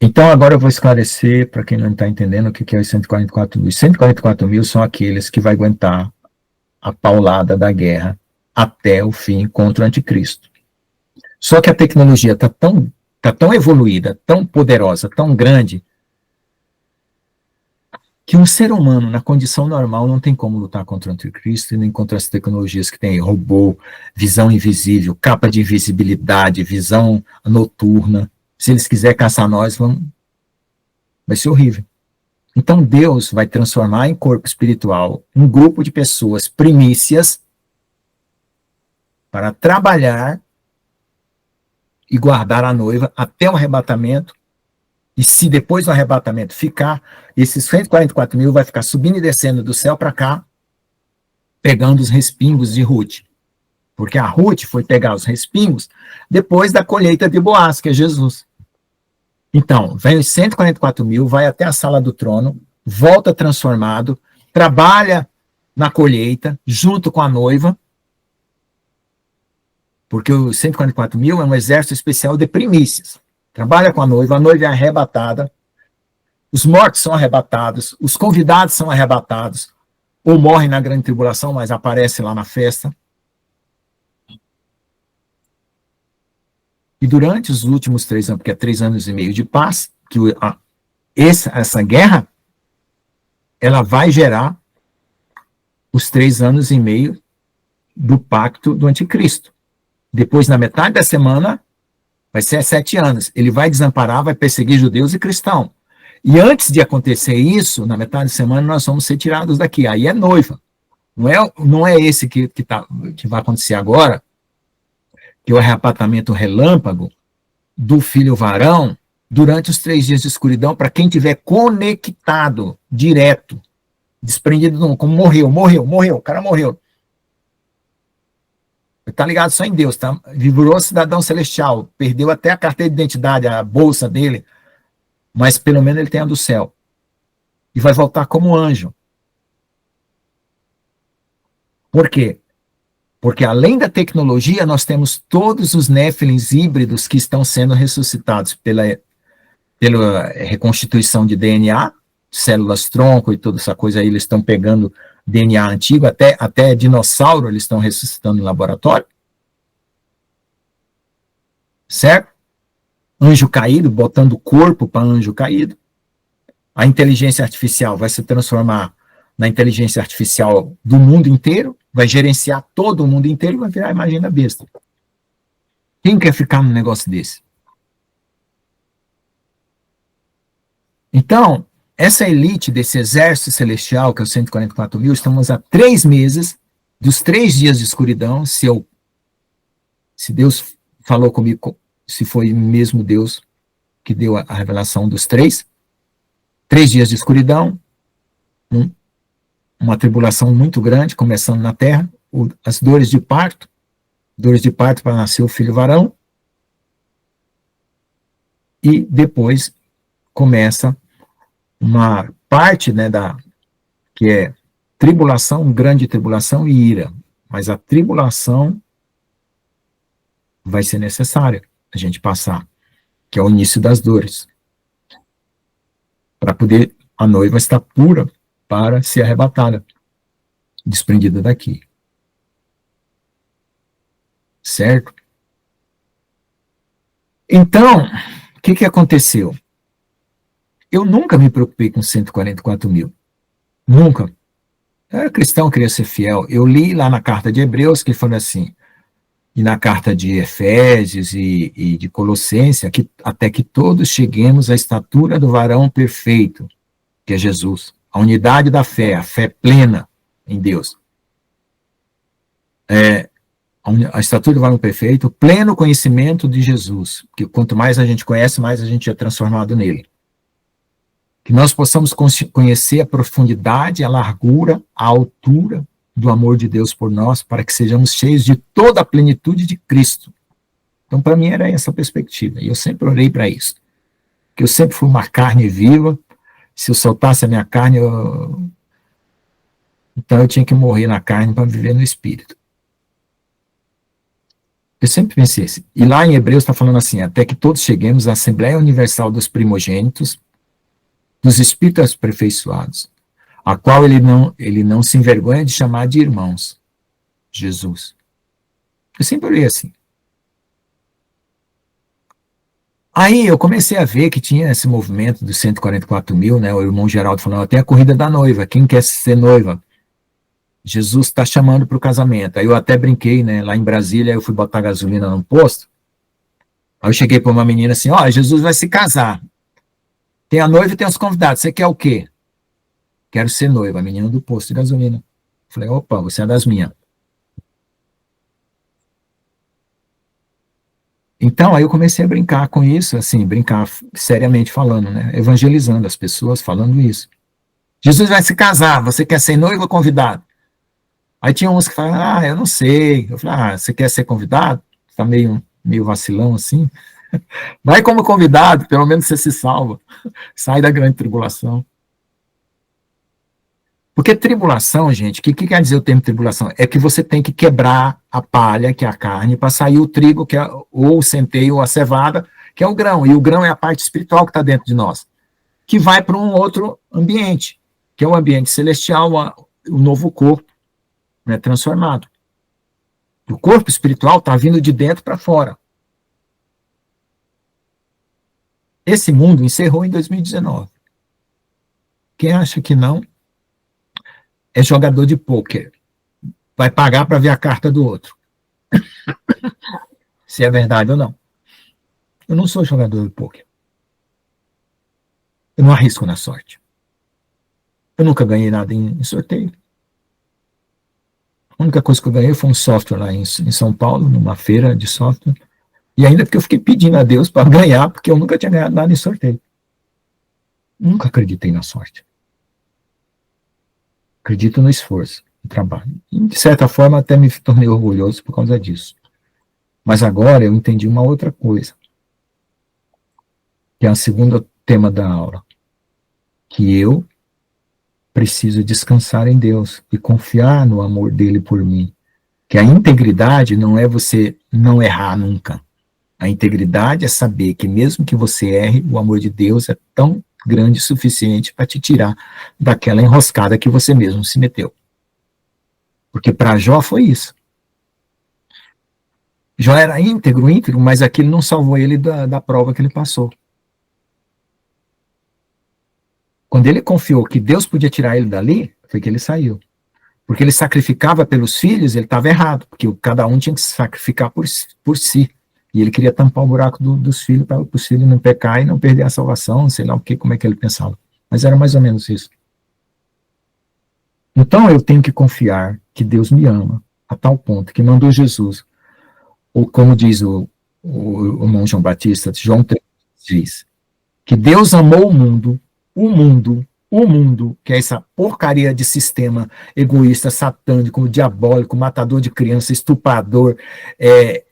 Então, agora eu vou esclarecer, para quem não está entendendo, o que é os 144 mil. Os 144 mil são aqueles que vão aguentar a paulada da guerra até o fim contra o anticristo. Só que a tecnologia está tão evoluída, tão poderosa, tão grande, que um ser humano, na condição normal, não tem como lutar contra o anticristo e nem contra as tecnologias que tem robô, visão invisível, capa de invisibilidade, visão noturna. Se eles quiserem caçar nós, vai ser horrível. Então Deus vai transformar em corpo espiritual um grupo de pessoas primícias para trabalhar e guardar a noiva até o arrebatamento. E se depois do arrebatamento ficar, esses 144 mil vai ficar subindo e descendo do céu para cá, pegando os respingos de Ruth. Porque a Ruth foi pegar os respingos depois da colheita de Boaz, que é Jesus. Então, vem os 144 mil, vai até a sala do trono, volta transformado, trabalha na colheita, junto com a noiva, porque os 144 mil é um exército especial de primícias. Trabalha com a noiva é arrebatada, os mortos são arrebatados, os convidados são arrebatados, ou morrem na grande tribulação, mas aparecem lá na festa. E durante os últimos 3 anos, porque é 3 anos e meio de paz, que essa guerra, ela vai gerar os 3 anos e meio do pacto do anticristo. Depois, na metade da semana, vai ser 7 anos. Ele vai desamparar, vai perseguir judeus e cristãos. E antes de acontecer isso, na metade da semana, nós vamos ser tirados daqui. Aí é noiva. Não é esse que vai acontecer agora, que é o arrebatamento relâmpago do filho varão durante os 3 dias de escuridão, para quem tiver conectado direto, desprendido, como morreu, o cara morreu. Está ligado só em Deus, tá? Virou cidadão celestial, perdeu até a carteira de identidade, a bolsa dele, mas pelo menos ele tem a do céu. E vai voltar como anjo. Por quê? Porque além da tecnologia, nós temos todos os néfilins híbridos que estão sendo ressuscitados pela reconstituição de DNA, células tronco e toda essa coisa aí, eles estão pegando DNA antigo, até dinossauro eles estão ressuscitando em laboratório. Certo? Anjo caído, botando corpo para anjo caído. A inteligência artificial vai se transformar na inteligência artificial do mundo inteiro, vai gerenciar todo o mundo inteiro e vai virar imagem da besta. Quem quer ficar num negócio desse? Então, essa elite desse exército celestial, que é os 144 mil, estamos há 3 meses, dos 3 dias de escuridão, se Deus falou comigo, se foi mesmo Deus que deu a revelação dos 3 dias de escuridão, uma tribulação muito grande, começando na terra, as dores de parto para nascer o filho varão, e depois começa uma parte, né, que é tribulação, grande tribulação e ira, mas a tribulação vai ser necessária a gente passar, que é o início das dores, para poder a noiva estar pura para ser arrebatada, desprendida daqui. Certo? Então, o que aconteceu? Eu nunca me preocupei com 144 mil. Nunca. Eu era cristão, queria ser fiel. Eu li lá na carta de Hebreus que foi assim, e na carta de Efésios e de Colossenses, até que todos cheguemos à estatura do varão perfeito, que é Jesus. A unidade da fé, a fé plena em Deus. A estatura do varão perfeito, o pleno conhecimento de Jesus, porque quanto mais a gente conhece, mais a gente é transformado nele. Que nós possamos conhecer a profundidade, a largura, a altura do amor de Deus por nós, para que sejamos cheios de toda a plenitude de Cristo. Então, para mim, era essa a perspectiva, e eu sempre orei para isso. Que eu sempre fui uma carne viva, se eu soltasse a minha carne, então eu tinha que morrer na carne para viver no espírito. Eu sempre pensei assim. E lá em Hebreus está falando assim, até que todos cheguemos à Assembleia Universal dos Primogênitos, dos Espíritos aperfeiçoados, a qual ele não se envergonha de chamar de irmãos. Jesus. Eu sempre olhei assim. Aí eu comecei a ver que tinha esse movimento dos 144 mil, né? O irmão Geraldo falando, até a corrida da noiva, quem quer ser noiva? Jesus está chamando para o casamento. Aí eu até brinquei, né? Lá em Brasília, eu fui botar gasolina num posto. Aí eu cheguei para uma menina assim, ó, Jesus vai se casar. Tem a noiva e tem os convidados. Você quer o quê? Quero ser noiva, a menina do posto de gasolina. Falei, opa, você é das minhas. Então, aí eu comecei a brincar com isso, assim, brincar seriamente falando, né? Evangelizando as pessoas, falando isso. Jesus vai se casar, você quer ser noiva ou convidado? Aí tinha uns que falavam, eu não sei. Eu falei, você quer ser convidado? Está meio vacilão assim. Vai como convidado, pelo menos você se salva. Sai da grande tribulação. Porque tribulação, gente, o que quer dizer o termo tribulação? É que você tem que quebrar a palha, que é a carne, para sair o trigo, que é, ou o centeio, ou a cevada, que é o grão. E o grão é a parte espiritual que está dentro de nós, que vai para um outro ambiente, que é o ambiente celestial, o novo corpo, né, transformado. O corpo espiritual está vindo de dentro para fora. Esse mundo encerrou em 2019. Quem acha que não, é jogador de pôquer. Vai pagar para ver a carta do outro. Se é verdade ou não. Eu não sou jogador de pôquer. Eu não arrisco na sorte. Eu nunca ganhei nada em sorteio. A única coisa que eu ganhei foi um software lá em São Paulo, numa feira de software. E ainda porque eu fiquei pedindo a Deus para ganhar, porque eu nunca tinha ganhado nada em sorteio. Nunca acreditei na sorte. Acredito no esforço, no trabalho. E, de certa forma, até me tornei orgulhoso por causa disso. Mas agora eu entendi uma outra coisa, que é o segundo tema da aula, que eu preciso descansar em Deus e confiar no amor dele por mim. Que a integridade não é você não errar nunca. A integridade é saber que mesmo que você erre, o amor de Deus é tão grande o suficiente para te tirar daquela enroscada que você mesmo se meteu. Porque para Jó foi isso. Jó era íntegro, mas aquilo não salvou ele da prova que ele passou. Quando ele confiou que Deus podia tirar ele dali, foi que ele saiu. Porque ele sacrificava pelos filhos, ele estava errado, porque cada um tinha que se sacrificar por si. E ele queria tampar o buraco dos filhos, para os filhos não pecar e não perder a salvação, sei lá o que, como é que ele pensava. Mas era mais ou menos isso. Então eu tenho que confiar que Deus me ama, a tal ponto que mandou Jesus, ou como diz o irmão João Batista, João 3 diz, que Deus amou o mundo, que é essa porcaria de sistema egoísta, satânico, diabólico, matador de criança, estuprador,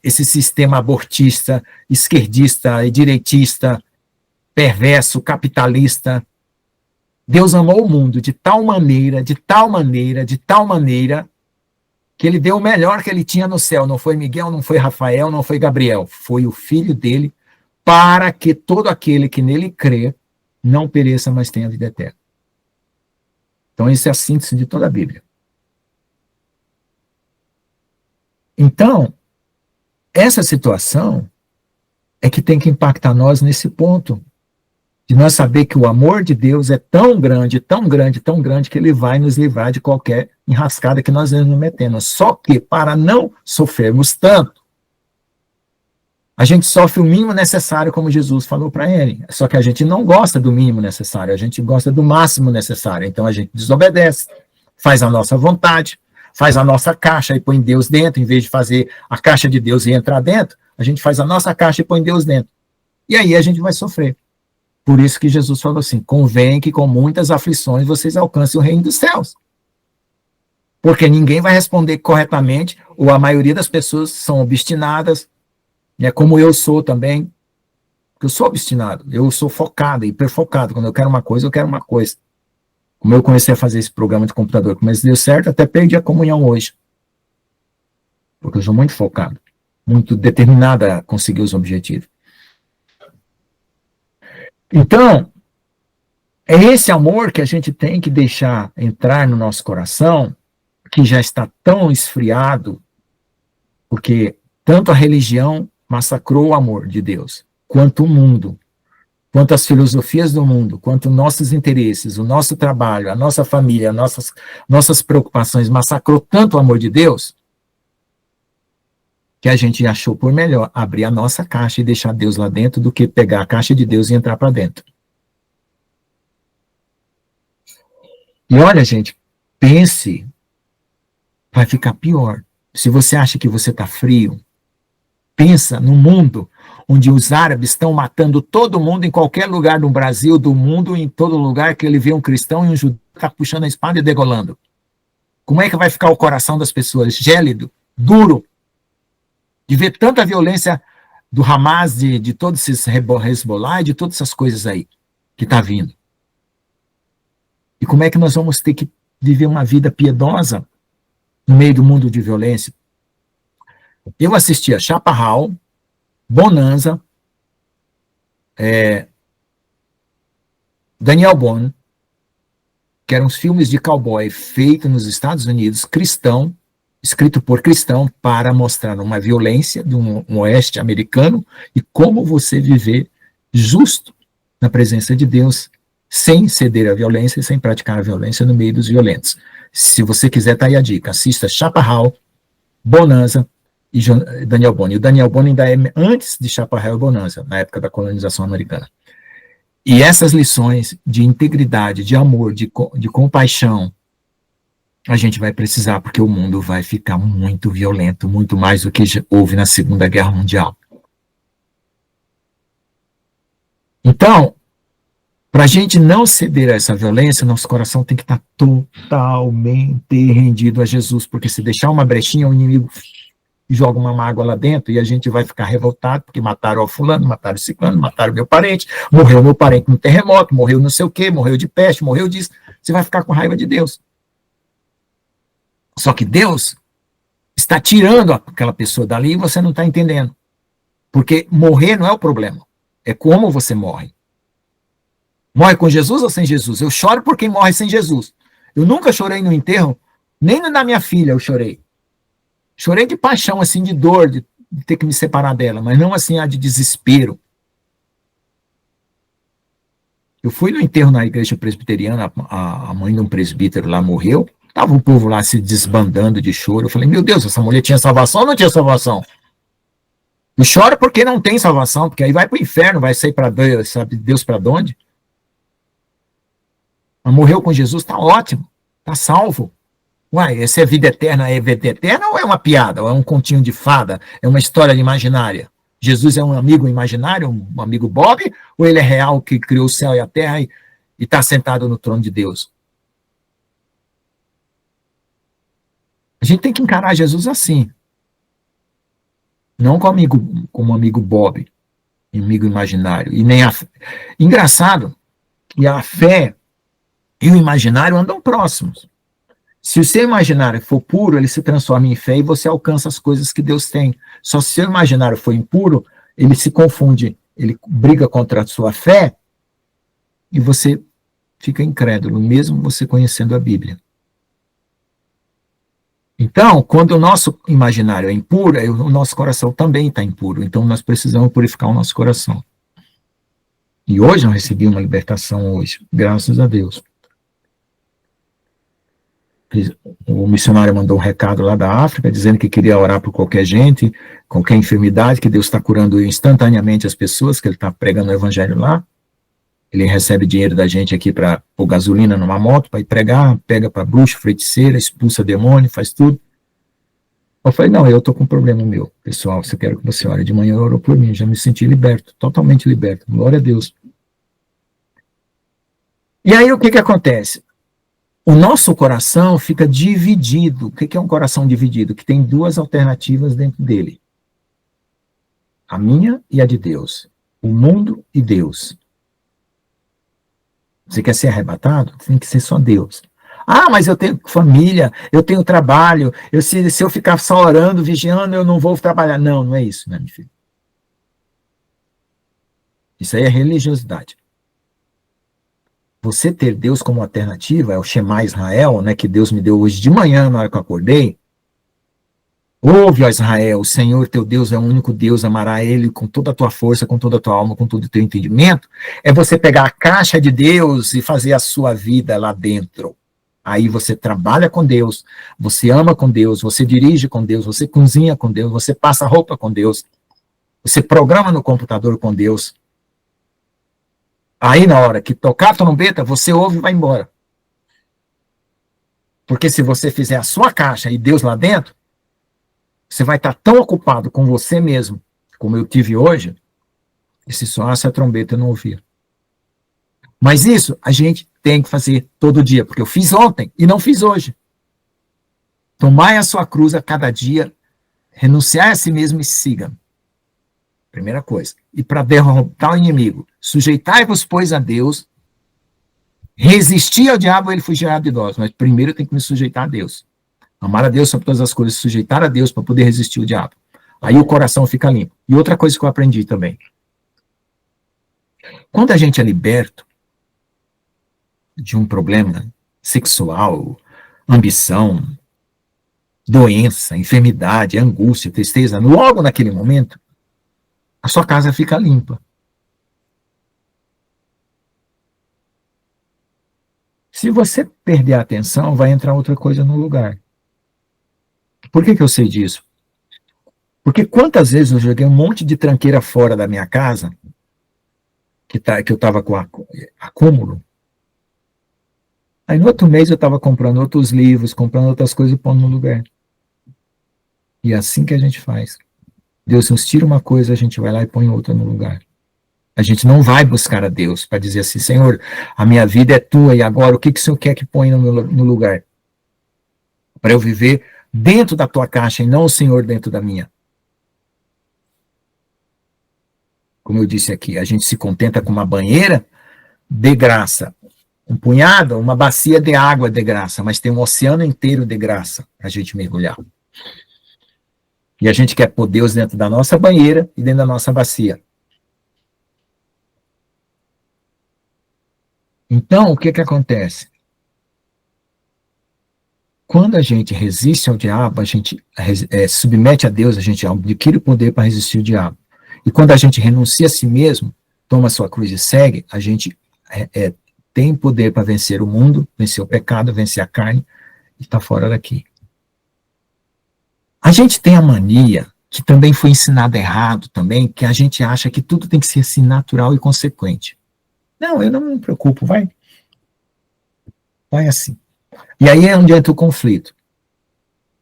esse sistema abortista, esquerdista e direitista, perverso, capitalista. Deus amou o mundo de tal maneira, que ele deu o melhor que ele tinha no céu. Não foi Miguel, não foi Rafael, não foi Gabriel. Foi o Filho dele, para que todo aquele que nele crê não pereça, mas tenha vida eterna. Então, essa é a síntese de toda a Bíblia. Então, essa situação é que tem que impactar nós nesse ponto, de nós saber que o amor de Deus é tão grande, que ele vai nos livrar de qualquer enrascada que nós nos metemos. Só que, para não sofrermos tanto, A gente sofre o mínimo necessário, como Jesus falou para ele. Só que a gente não gosta do mínimo necessário, a gente gosta do máximo necessário. Então a gente desobedece, faz a nossa vontade, faz a nossa caixa e põe Deus dentro, em vez de fazer a caixa de Deus e entrar dentro, a gente faz a nossa caixa e põe Deus dentro. E aí a gente vai sofrer. Por isso que Jesus falou assim, convém que com muitas aflições vocês alcancem o reino dos céus. Porque ninguém vai responder corretamente, ou a maioria das pessoas são obstinadas, como eu sou também, porque eu sou obstinado, eu sou focado, hiperfocado, quando eu quero uma coisa, eu quero uma coisa. Como eu comecei a fazer esse programa de computador, mas deu certo, até perdi a comunhão hoje. Porque eu sou muito focado, muito determinado a conseguir os objetivos. Então, é esse amor que a gente tem que deixar entrar no nosso coração, que já está tão esfriado, porque tanto a religião massacrou o amor de Deus, quanto o mundo, quanto as filosofias do mundo, quanto nossos interesses, o nosso trabalho, a nossa família, nossas preocupações, massacrou tanto o amor de Deus, que a gente achou por melhor abrir a nossa caixa e deixar Deus lá dentro do que pegar a caixa de Deus e entrar para dentro. E olha, gente, pense, vai ficar pior. Se você acha que você está frio, pensa no mundo onde os árabes estão matando todo mundo em qualquer lugar do Brasil, do mundo, em todo lugar que ele vê um cristão e um judeu está puxando a espada e degolando. Como é que vai ficar o coração das pessoas? Gélido, duro, de ver tanta violência do Hamas, de todos esses Hezbollah e de todas essas coisas aí que está vindo. E como é que nós vamos ter que viver uma vida piedosa no meio do mundo de violência? Eu assistia Chaparral, Bonanza, Daniel Boone, que eram os filmes de cowboy feitos nos Estados Unidos, cristão, escrito por cristão, para mostrar uma violência de um oeste americano e como você viver justo na presença de Deus, sem ceder à violência e sem praticar a violência no meio dos violentos. Se você quiser, tá aí a dica. Assista Chaparral, Bonanza e Daniel Boone. E o Daniel Boone ainda é antes de Chaparral e Bonanza, na época da colonização americana. E essas lições de integridade, de amor, de compaixão, a gente vai precisar, porque o mundo vai ficar muito violento, muito mais do que houve na Segunda Guerra Mundial. Então, para a gente não ceder a essa violência, nosso coração tem que estar totalmente rendido a Jesus, porque se deixar uma brechinha, o inimigo joga uma mágoa lá dentro e a gente vai ficar revoltado, porque mataram o fulano, mataram o ciclano, mataram meu parente, morreu meu parente no terremoto, morreu não sei o quê, morreu de peste, morreu disso. Você vai ficar com raiva de Deus. Só que Deus está tirando aquela pessoa dali e você não está entendendo. Porque morrer não é o problema, é como você morre. Morre com Jesus ou sem Jesus? Eu choro por quem morre sem Jesus. Eu nunca chorei no enterro, nem no da minha filha eu chorei. Chorei de paixão, assim, de dor, de ter que me separar dela, mas não assim, de desespero. Eu fui no enterro na igreja presbiteriana, a mãe de um presbítero lá morreu, estava o povo lá se desbandando de choro. Eu falei, meu Deus, essa mulher tinha salvação ou não tinha salvação? Eu choro porque não tem salvação, porque aí vai para o inferno, vai sair para Deus, sabe Deus para onde? Mas morreu com Jesus, está ótimo, está salvo. Uai, essa é vida eterna ou é uma piada, ou é um continho de fada, é uma história imaginária? Jesus é um amigo imaginário, um amigo Bob, ou ele é real que criou o céu e a terra e está sentado no trono de Deus? A gente tem que encarar Jesus assim. Não como amigo Bob, amigo imaginário. E nem a... Engraçado que a fé e o imaginário andam próximos. Se o seu imaginário for puro, ele se transforma em fé e você alcança as coisas que Deus tem. Só se o seu imaginário for impuro, ele se confunde, ele briga contra a sua fé e você fica incrédulo, mesmo você conhecendo a Bíblia. Então, quando o nosso imaginário é impuro, o nosso coração também está impuro. Então, nós precisamos purificar o nosso coração. E hoje eu recebi uma libertação hoje, graças a Deus. o missionário mandou um recado lá da África, dizendo que queria orar por qualquer gente, qualquer enfermidade, que Deus está curando instantaneamente as pessoas, que ele está pregando o evangelho lá. Ele recebe dinheiro da gente aqui para pôr gasolina numa moto, para ir pregar, pega para bruxa, feiticeira, expulsa demônio, faz tudo. Eu falei, não, eu estou com um problema meu, pessoal, se eu quero que você ore. De manhã orou por mim, já me senti liberto, totalmente liberto, glória a Deus. E aí o que acontece? O nosso coração fica dividido. O que é um coração dividido? Que tem duas alternativas dentro dele. A minha e a de Deus. O mundo e Deus. Você quer ser arrebatado? Tem que ser só Deus. Ah, mas eu tenho família, eu tenho trabalho, se eu ficar só orando, vigiando, eu não vou trabalhar. Não, não é isso, né, meu filho? Isso aí é religiosidade. Você ter Deus como alternativa, é o Shema Israel, né, que Deus me deu hoje de manhã, na hora que eu acordei. Ouve, ó Israel, o Senhor teu Deus é o único Deus, amará Ele com toda a tua força, com toda a tua alma, com todo o teu entendimento. É você pegar a caixa de Deus e fazer a sua vida lá dentro. Aí você trabalha com Deus, você ama com Deus, você dirige com Deus, você cozinha com Deus, você passa roupa com Deus, você programa no computador com Deus. Aí, na hora que tocar a trombeta, você ouve e vai embora. Porque se você fizer a sua caixa e Deus lá dentro, você vai estar tão ocupado com você mesmo, como eu tive hoje, que se soasse a trombeta eu não ouvia. Mas isso a gente tem que fazer todo dia, porque eu fiz ontem e não fiz hoje. Tomai a sua cruz a cada dia, renunciar a si mesmo e siga. Primeira coisa. E para derrotar o inimigo, sujeitai-vos, pois, a Deus, resistir ao diabo, ele fugirá de nós. Mas primeiro eu tenho que me sujeitar a Deus. Amar a Deus sobre todas as coisas, sujeitar a Deus para poder resistir ao diabo. Aí o coração fica limpo. E outra coisa que eu aprendi também. Quando a gente é liberto de um problema sexual, ambição, doença, enfermidade, angústia, tristeza, logo naquele momento, a sua casa fica limpa. Se você perder a atenção, vai entrar outra coisa no lugar. Por que eu sei disso? Porque quantas vezes eu joguei um monte de tranqueira fora da minha casa, que eu estava com acúmulo, aí no outro mês eu estava comprando outros livros, comprando outras coisas e pondo no lugar. E é assim que a gente faz. Deus nos tira uma coisa, a gente vai lá e põe outra no lugar. A gente não vai buscar a Deus para dizer assim, Senhor, a minha vida é tua e agora o que o Senhor quer que ponha no lugar? Para eu viver dentro da tua caixa e não o Senhor dentro da minha. Como eu disse aqui, a gente se contenta com uma banheira de graça, um punhado, uma bacia de água de graça, mas tem um oceano inteiro de graça para a gente mergulhar. E a gente quer pôr Deus dentro da nossa banheira e dentro da nossa bacia. Então, o que acontece? Quando a gente resiste ao diabo, a gente submete a Deus, a gente adquire o poder para resistir ao diabo. E quando a gente renuncia a si mesmo, toma a sua cruz e segue, a gente tem poder para vencer o mundo, vencer o pecado, vencer a carne e está fora daqui. A gente tem a mania, que também foi ensinada errado também, que a gente acha que tudo tem que ser assim natural e consequente. Não, eu não me preocupo, vai assim. E aí é onde entra o conflito.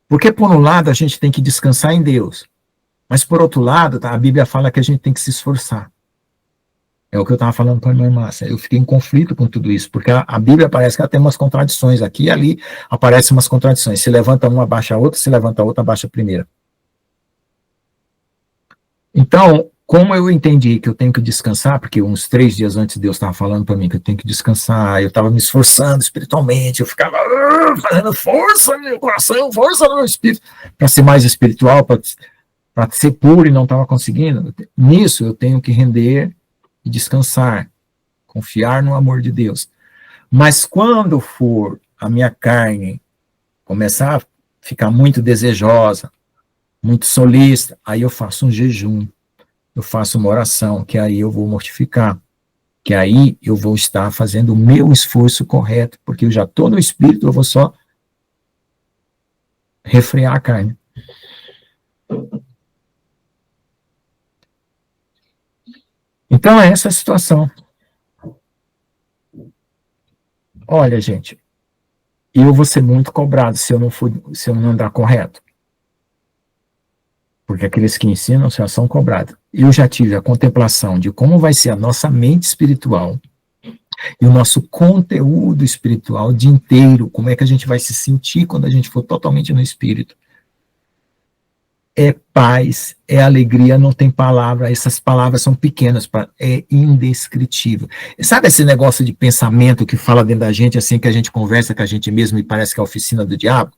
Porque por um lado a gente tem que descansar em Deus, mas por outro lado, a Bíblia fala que a gente tem que se esforçar. É o que eu estava falando para a minha irmã. Eu fiquei em conflito com tudo isso, porque a Bíblia parece que ela tem umas contradições. Aqui e ali aparecem umas contradições. Se levanta uma, abaixa a outra, se levanta a outra, abaixa a primeira. Então, como eu entendi que eu tenho que descansar, porque uns 3 dias antes Deus estava falando para mim que eu tenho que descansar, eu estava me esforçando espiritualmente, eu ficava fazendo força no meu coração, força no meu espírito, para ser mais espiritual, para ser puro e não estava conseguindo. Nisso eu tenho que render e descansar, confiar no amor de Deus. Mas quando for a minha carne começar a ficar muito desejosa, muito solista, aí eu faço um jejum, eu faço uma oração, que aí eu vou mortificar, que aí eu vou estar fazendo o meu esforço correto, porque eu já estou no Espírito, eu vou só refrear a carne. Então, é essa a situação. Olha, gente, eu vou ser muito cobrado se eu não andar correto. Porque aqueles que ensinam já são cobrados. Eu já tive a contemplação de como vai ser a nossa mente espiritual e o nosso conteúdo espiritual o dia inteiro, como é que a gente vai se sentir quando a gente for totalmente no espírito. É paz, é alegria, não tem palavra, essas palavras são pequenas, é indescritível. Sabe esse negócio de pensamento que fala dentro da gente, assim que a gente conversa com a gente mesmo e parece que é a oficina do diabo?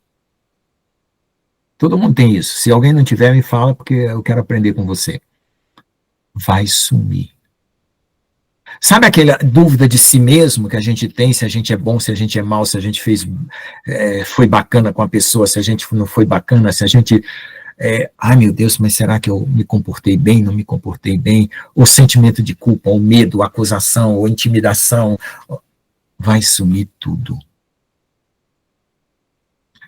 Todo mundo tem isso. Se alguém não tiver, me fala, porque eu quero aprender com você. Vai sumir. Sabe aquela dúvida de si mesmo que a gente tem, se a gente é bom, se a gente é mal, se a gente foi bacana com a pessoa, se a gente não foi bacana, se a gente... ai meu Deus, mas será que eu me comportei bem, não me comportei bem? O sentimento de culpa, o medo, a acusação, ou intimidação, vai sumir tudo.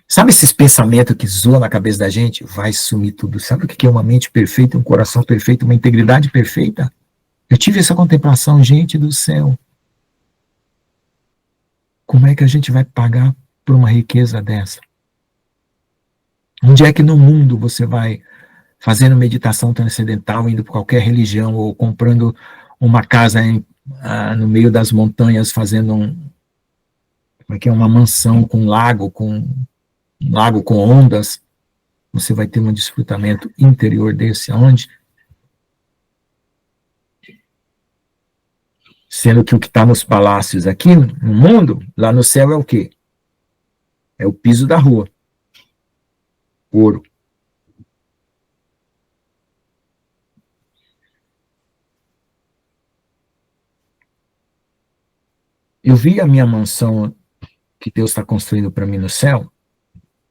Sabe esses pensamentos que zoam na cabeça da gente? Vai sumir tudo. Sabe o que é uma mente perfeita, um coração perfeito, uma integridade perfeita? Eu tive essa contemplação, gente do céu. Como é que a gente vai pagar por uma riqueza dessa? Onde é que no mundo você vai fazendo meditação transcendental, indo para qualquer religião, ou comprando uma casa no meio das montanhas, fazendo uma mansão com um lago com ondas, você vai ter um desfrutamento interior desse, aonde? Sendo que o que está nos palácios aqui, no mundo, lá no céu é o quê? É o piso da rua. Ouro. Eu vi a minha mansão que Deus está construindo para mim no céu,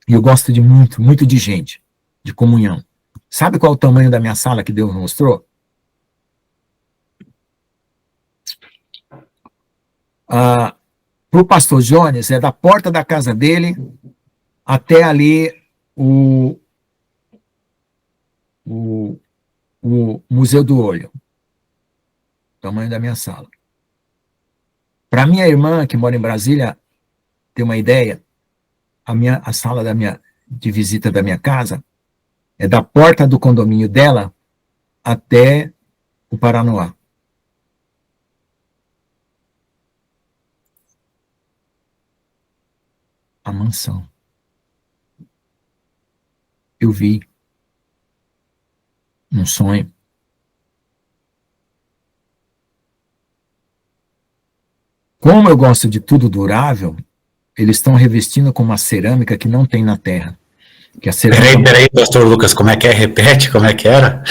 e eu gosto de muito de gente, de comunhão. Sabe qual é o tamanho da minha sala que Deus mostrou? Para o pastor Jones, é da porta da casa dele até ali o Museu do Olho. O tamanho da minha sala. Para minha irmã, que mora em Brasília, ter uma ideia, a sala de visita da minha casa é da porta do condomínio dela até o Paranoá. A mansão. Eu vi um sonho. Como eu gosto de tudo durável, eles estão revestindo com uma cerâmica que não tem na Terra. Que a cerâmica... Peraí, pastor Lucas, como é que é? Repete, como é que era?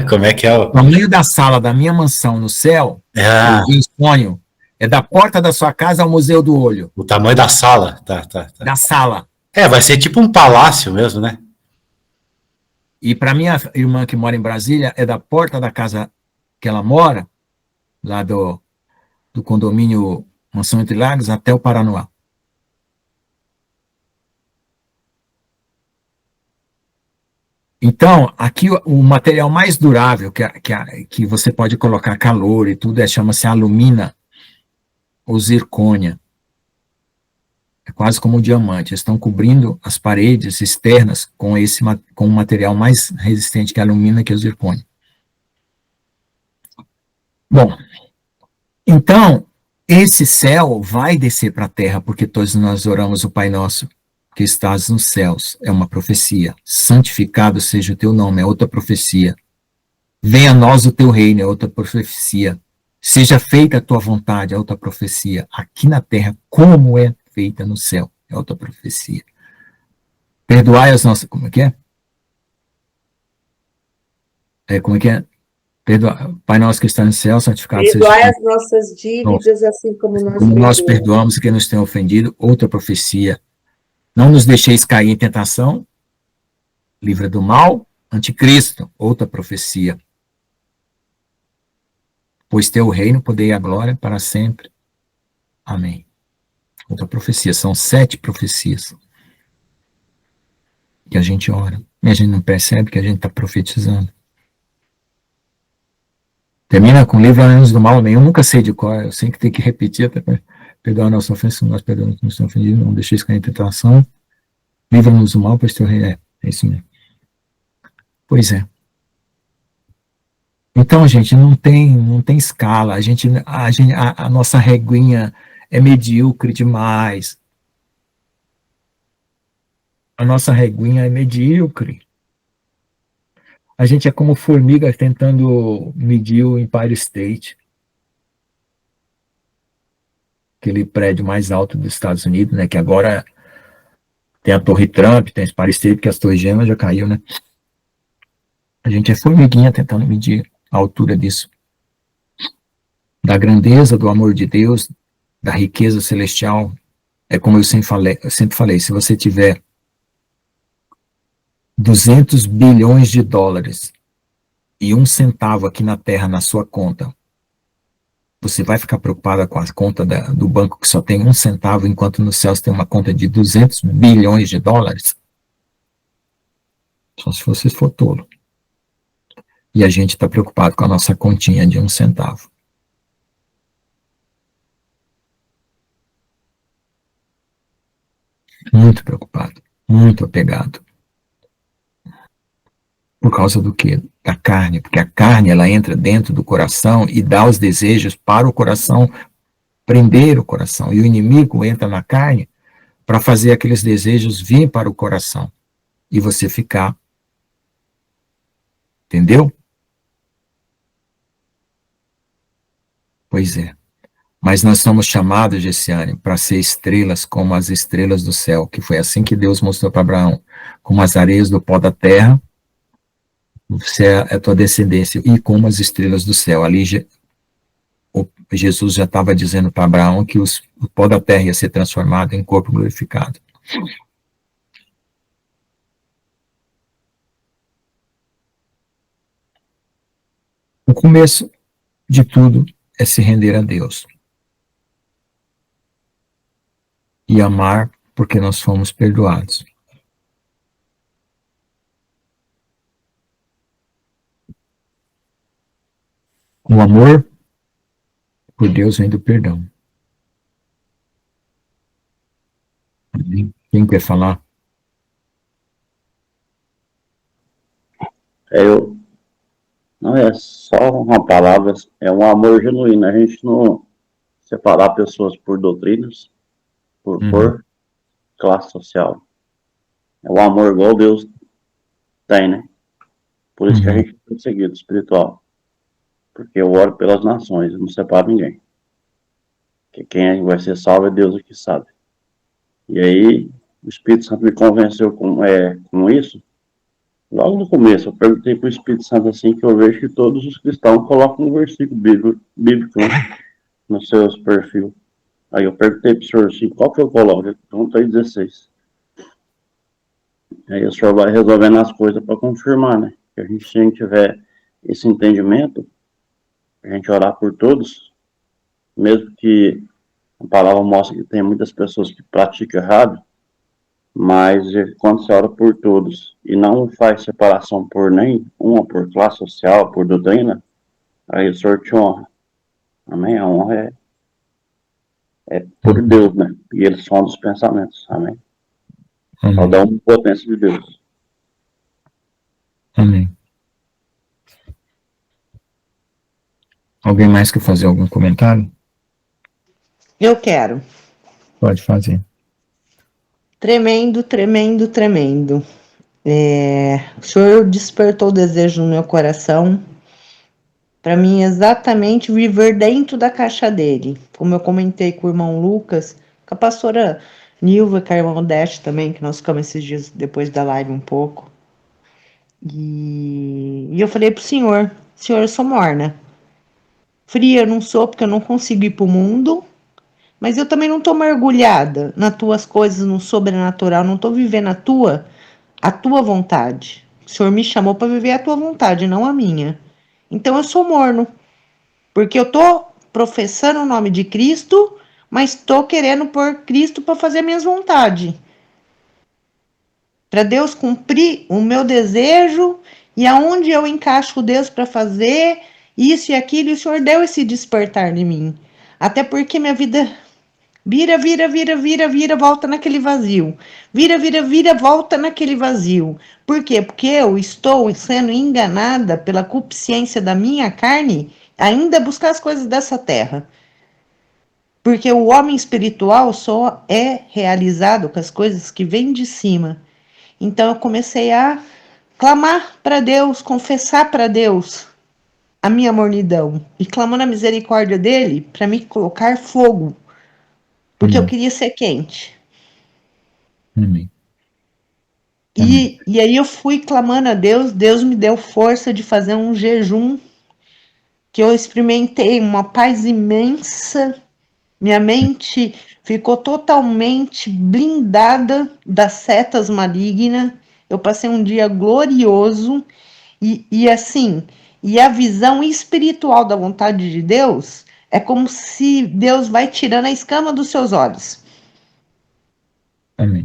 Como é que é? O tamanho da sala da minha mansão no céu, eu vi em sonho, é da porta da sua casa ao Museu do Olho. O tamanho da sala, tá. Da sala. Vai ser tipo um palácio mesmo, né? E para minha irmã que mora em Brasília, é da porta da casa que ela mora, lá do condomínio Mansão Entre Lagos, até o Paranoá. Então, aqui o material mais durável que você pode colocar calor e tudo chama-se alumina ou zircônia. É quase como um diamante. Eles estão cobrindo as paredes externas com um material mais resistente que a alumina, que é o zircônio. Bom, então, esse céu vai descer para a terra, porque todos nós oramos o Pai Nosso, que estás nos céus. É uma profecia. Santificado seja o teu nome, é outra profecia. Venha a nós o teu reino, é outra profecia. Seja feita a tua vontade, é outra profecia. Aqui na terra, como é feita no céu, é outra profecia. Perdoai as nossas... Como é que é? Como é que é? Pai nosso que está no céu, santificado seja... Perdoai as nossas dívidas, assim como nós perdoamos quem nos tem ofendido, outra profecia. Não nos deixeis cair em tentação, livra do mal, anticristo, outra profecia. Pois teu reino, poder e a glória para sempre. Amém. Outra profecia, são 7 profecias. que a gente ora. E a gente não percebe que a gente está profetizando. Termina com livra-nos do mal nenhum, nunca sei de qual, eu sempre tenho que repetir, até para perdoar a nossa ofensa, nós perdoamos que nos estão ofendidos, não deixeis cair em tentação, livra-nos do mal, pois teu rei é isso mesmo. Pois é. Então, gente, não tem escala, a nossa reguinha é medíocre demais. A nossa reguinha é medíocre. A gente é como formiga tentando medir o Empire State, aquele prédio mais alto dos Estados Unidos, né? Que agora tem a Torre Trump, tem a Empire State, porque as Torres Gêmeas já caiu, né? A gente é formiguinha tentando medir a altura disso. Da grandeza, do amor de Deus, da riqueza celestial. É como eu sempre falei, se você tiver 200 bilhões de dólares e 1 centavo aqui na Terra na sua conta, você vai ficar preocupada com a conta do banco que só tem 1 centavo, enquanto no céu você tem uma conta de 200 bilhões de dólares? Só se você for tolo. E a gente está preocupado com a nossa continha de 1 centavo. Muito preocupado, muito apegado. Por causa do quê? Da carne, porque a carne ela entra dentro do coração e dá os desejos para o coração, prender o coração. E o inimigo entra na carne para fazer aqueles desejos vir para o coração e você ficar. Entendeu? Pois é. Mas nós somos chamados, Gessiane, para ser estrelas como as estrelas do céu, que foi assim que Deus mostrou para Abraão, como as areias do pó da terra, você é a tua descendência, e como as estrelas do céu. Ali Jesus já estava dizendo para Abraão que o pó da terra ia ser transformado em corpo glorificado. O começo de tudo é se render a Deus. E amar porque nós fomos perdoados. O amor por Deus vem do perdão. Quem quer falar? Não é só uma palavra, é um amor genuíno. A gente não separar pessoas por doutrinas, por cor, classe social. É o amor igual Deus tem, né? Por isso que a gente é perseguido espiritual. Porque eu oro pelas nações, eu não separo ninguém. Porque quem vai ser salvo é Deus que sabe. E aí, o Espírito Santo me convenceu com isso. Logo no começo, eu perguntei para o Espírito Santo assim, que eu vejo que todos os cristãos colocam um versículo bíblico nos seus perfis. Aí eu perguntei para o senhor assim, qual que eu coloco? Ele perguntou aí 16. Aí o senhor vai resolvendo as coisas para confirmar, né? Que a gente, se a gente tiver esse entendimento, a gente orar por todos, mesmo que a palavra mostra que tem muitas pessoas que praticam errado, mas quando você ora por todos e não faz separação por nem uma, por classe social, por doutrina, aí o senhor te honra. Amém? A honra é por Deus, né? E eles são dos pensamentos. Amém? Só dá uma potência de Deus. Amém. Alguém mais quer fazer algum comentário? Eu quero. Pode fazer. Tremendo, tremendo, tremendo. O Senhor despertou o desejo no meu coração para mim exatamente viver dentro da caixa dele. Como eu comentei com o irmão Lucas, com a pastora Nilva, com a irmã Odete também, que nós ficamos esses dias depois da live um pouco. E eu falei pro Senhor, eu sou morna. Fria eu não sou, porque eu não consigo ir pro mundo, mas eu também não tô mergulhada nas tuas coisas, no sobrenatural, não tô vivendo a tua vontade. O Senhor me chamou para viver a tua vontade, não a minha. Então eu sou morno, porque eu tô professando o nome de Cristo, mas tô querendo pôr Cristo para fazer minhas vontades. para Deus cumprir o meu desejo e aonde eu encaixo Deus para fazer isso e aquilo, e o Senhor deu esse despertar em mim. Até porque minha vida vira, volta naquele vazio. Vira, volta naquele vazio. Por quê? Porque eu estou sendo enganada pela concupiscência da minha carne, ainda buscar as coisas dessa terra. Porque o homem espiritual só é realizado com as coisas que vêm de cima. Então eu comecei a clamar para Deus, confessar para Deus a minha mornidão e clamando a misericórdia dele para me colocar fogo, porque eu queria ser quente. Amém. E aí eu fui clamando a Deus, Deus me deu força de fazer um jejum, que eu experimentei uma paz imensa, minha mente ficou totalmente blindada das setas malignas, eu passei um dia glorioso, e assim, e a visão espiritual da vontade de Deus é como se Deus vai tirando a escama dos seus olhos.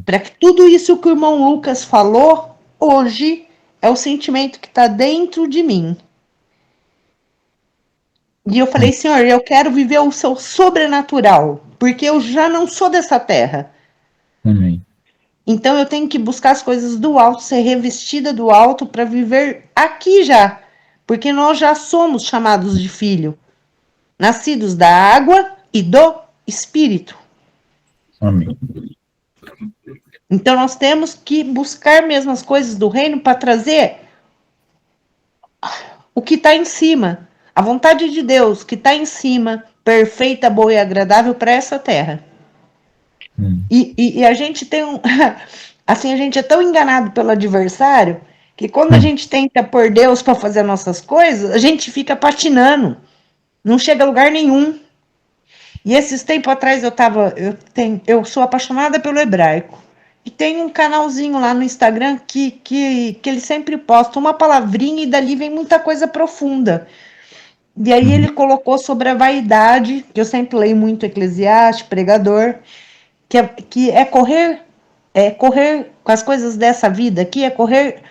Para que tudo isso que o irmão Lucas falou hoje é o sentimento que está dentro de mim. E eu falei, Senhor, eu quero viver o seu sobrenatural, porque eu já não sou dessa terra. Amém. Então eu tenho que buscar as coisas do alto, ser revestida do alto para viver aqui já. Porque nós já somos chamados de filho, nascidos da água e do Espírito. Amém. Então nós temos que buscar mesmo as coisas do reino para trazer o que está em cima. A vontade de Deus que está em cima, perfeita, boa e agradável para essa terra. E a gente tem assim, a gente é tão enganado pelo adversário que quando a gente tenta pôr Deus para fazer nossas coisas, a gente fica patinando. Não chega a lugar nenhum. E esses tempos atrás eu sou apaixonada pelo hebraico. E tem um canalzinho lá no Instagram que ele sempre posta uma palavrinha e dali vem muita coisa profunda. E aí ele colocou sobre a vaidade, que eu sempre leio muito Eclesiastes, Pregador, que é correr com as coisas dessa vida, que é correr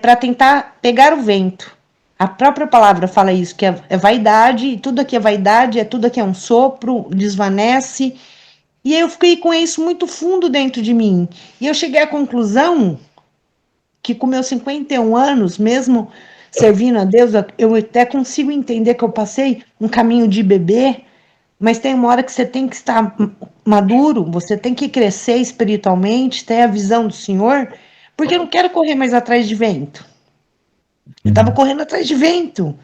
para tentar pegar o vento. A própria palavra fala isso, que é vaidade, e tudo aqui é vaidade, tudo aqui é um sopro, desvanece. E eu fiquei com isso muito fundo dentro de mim. E eu cheguei à conclusão que com meus 51 anos, mesmo servindo a Deus, eu até consigo entender que eu passei um caminho de bebê, mas tem uma hora que você tem que estar maduro, você tem que crescer espiritualmente, ter a visão do Senhor, porque eu não quero correr mais atrás de vento. Eu estava correndo atrás de vento,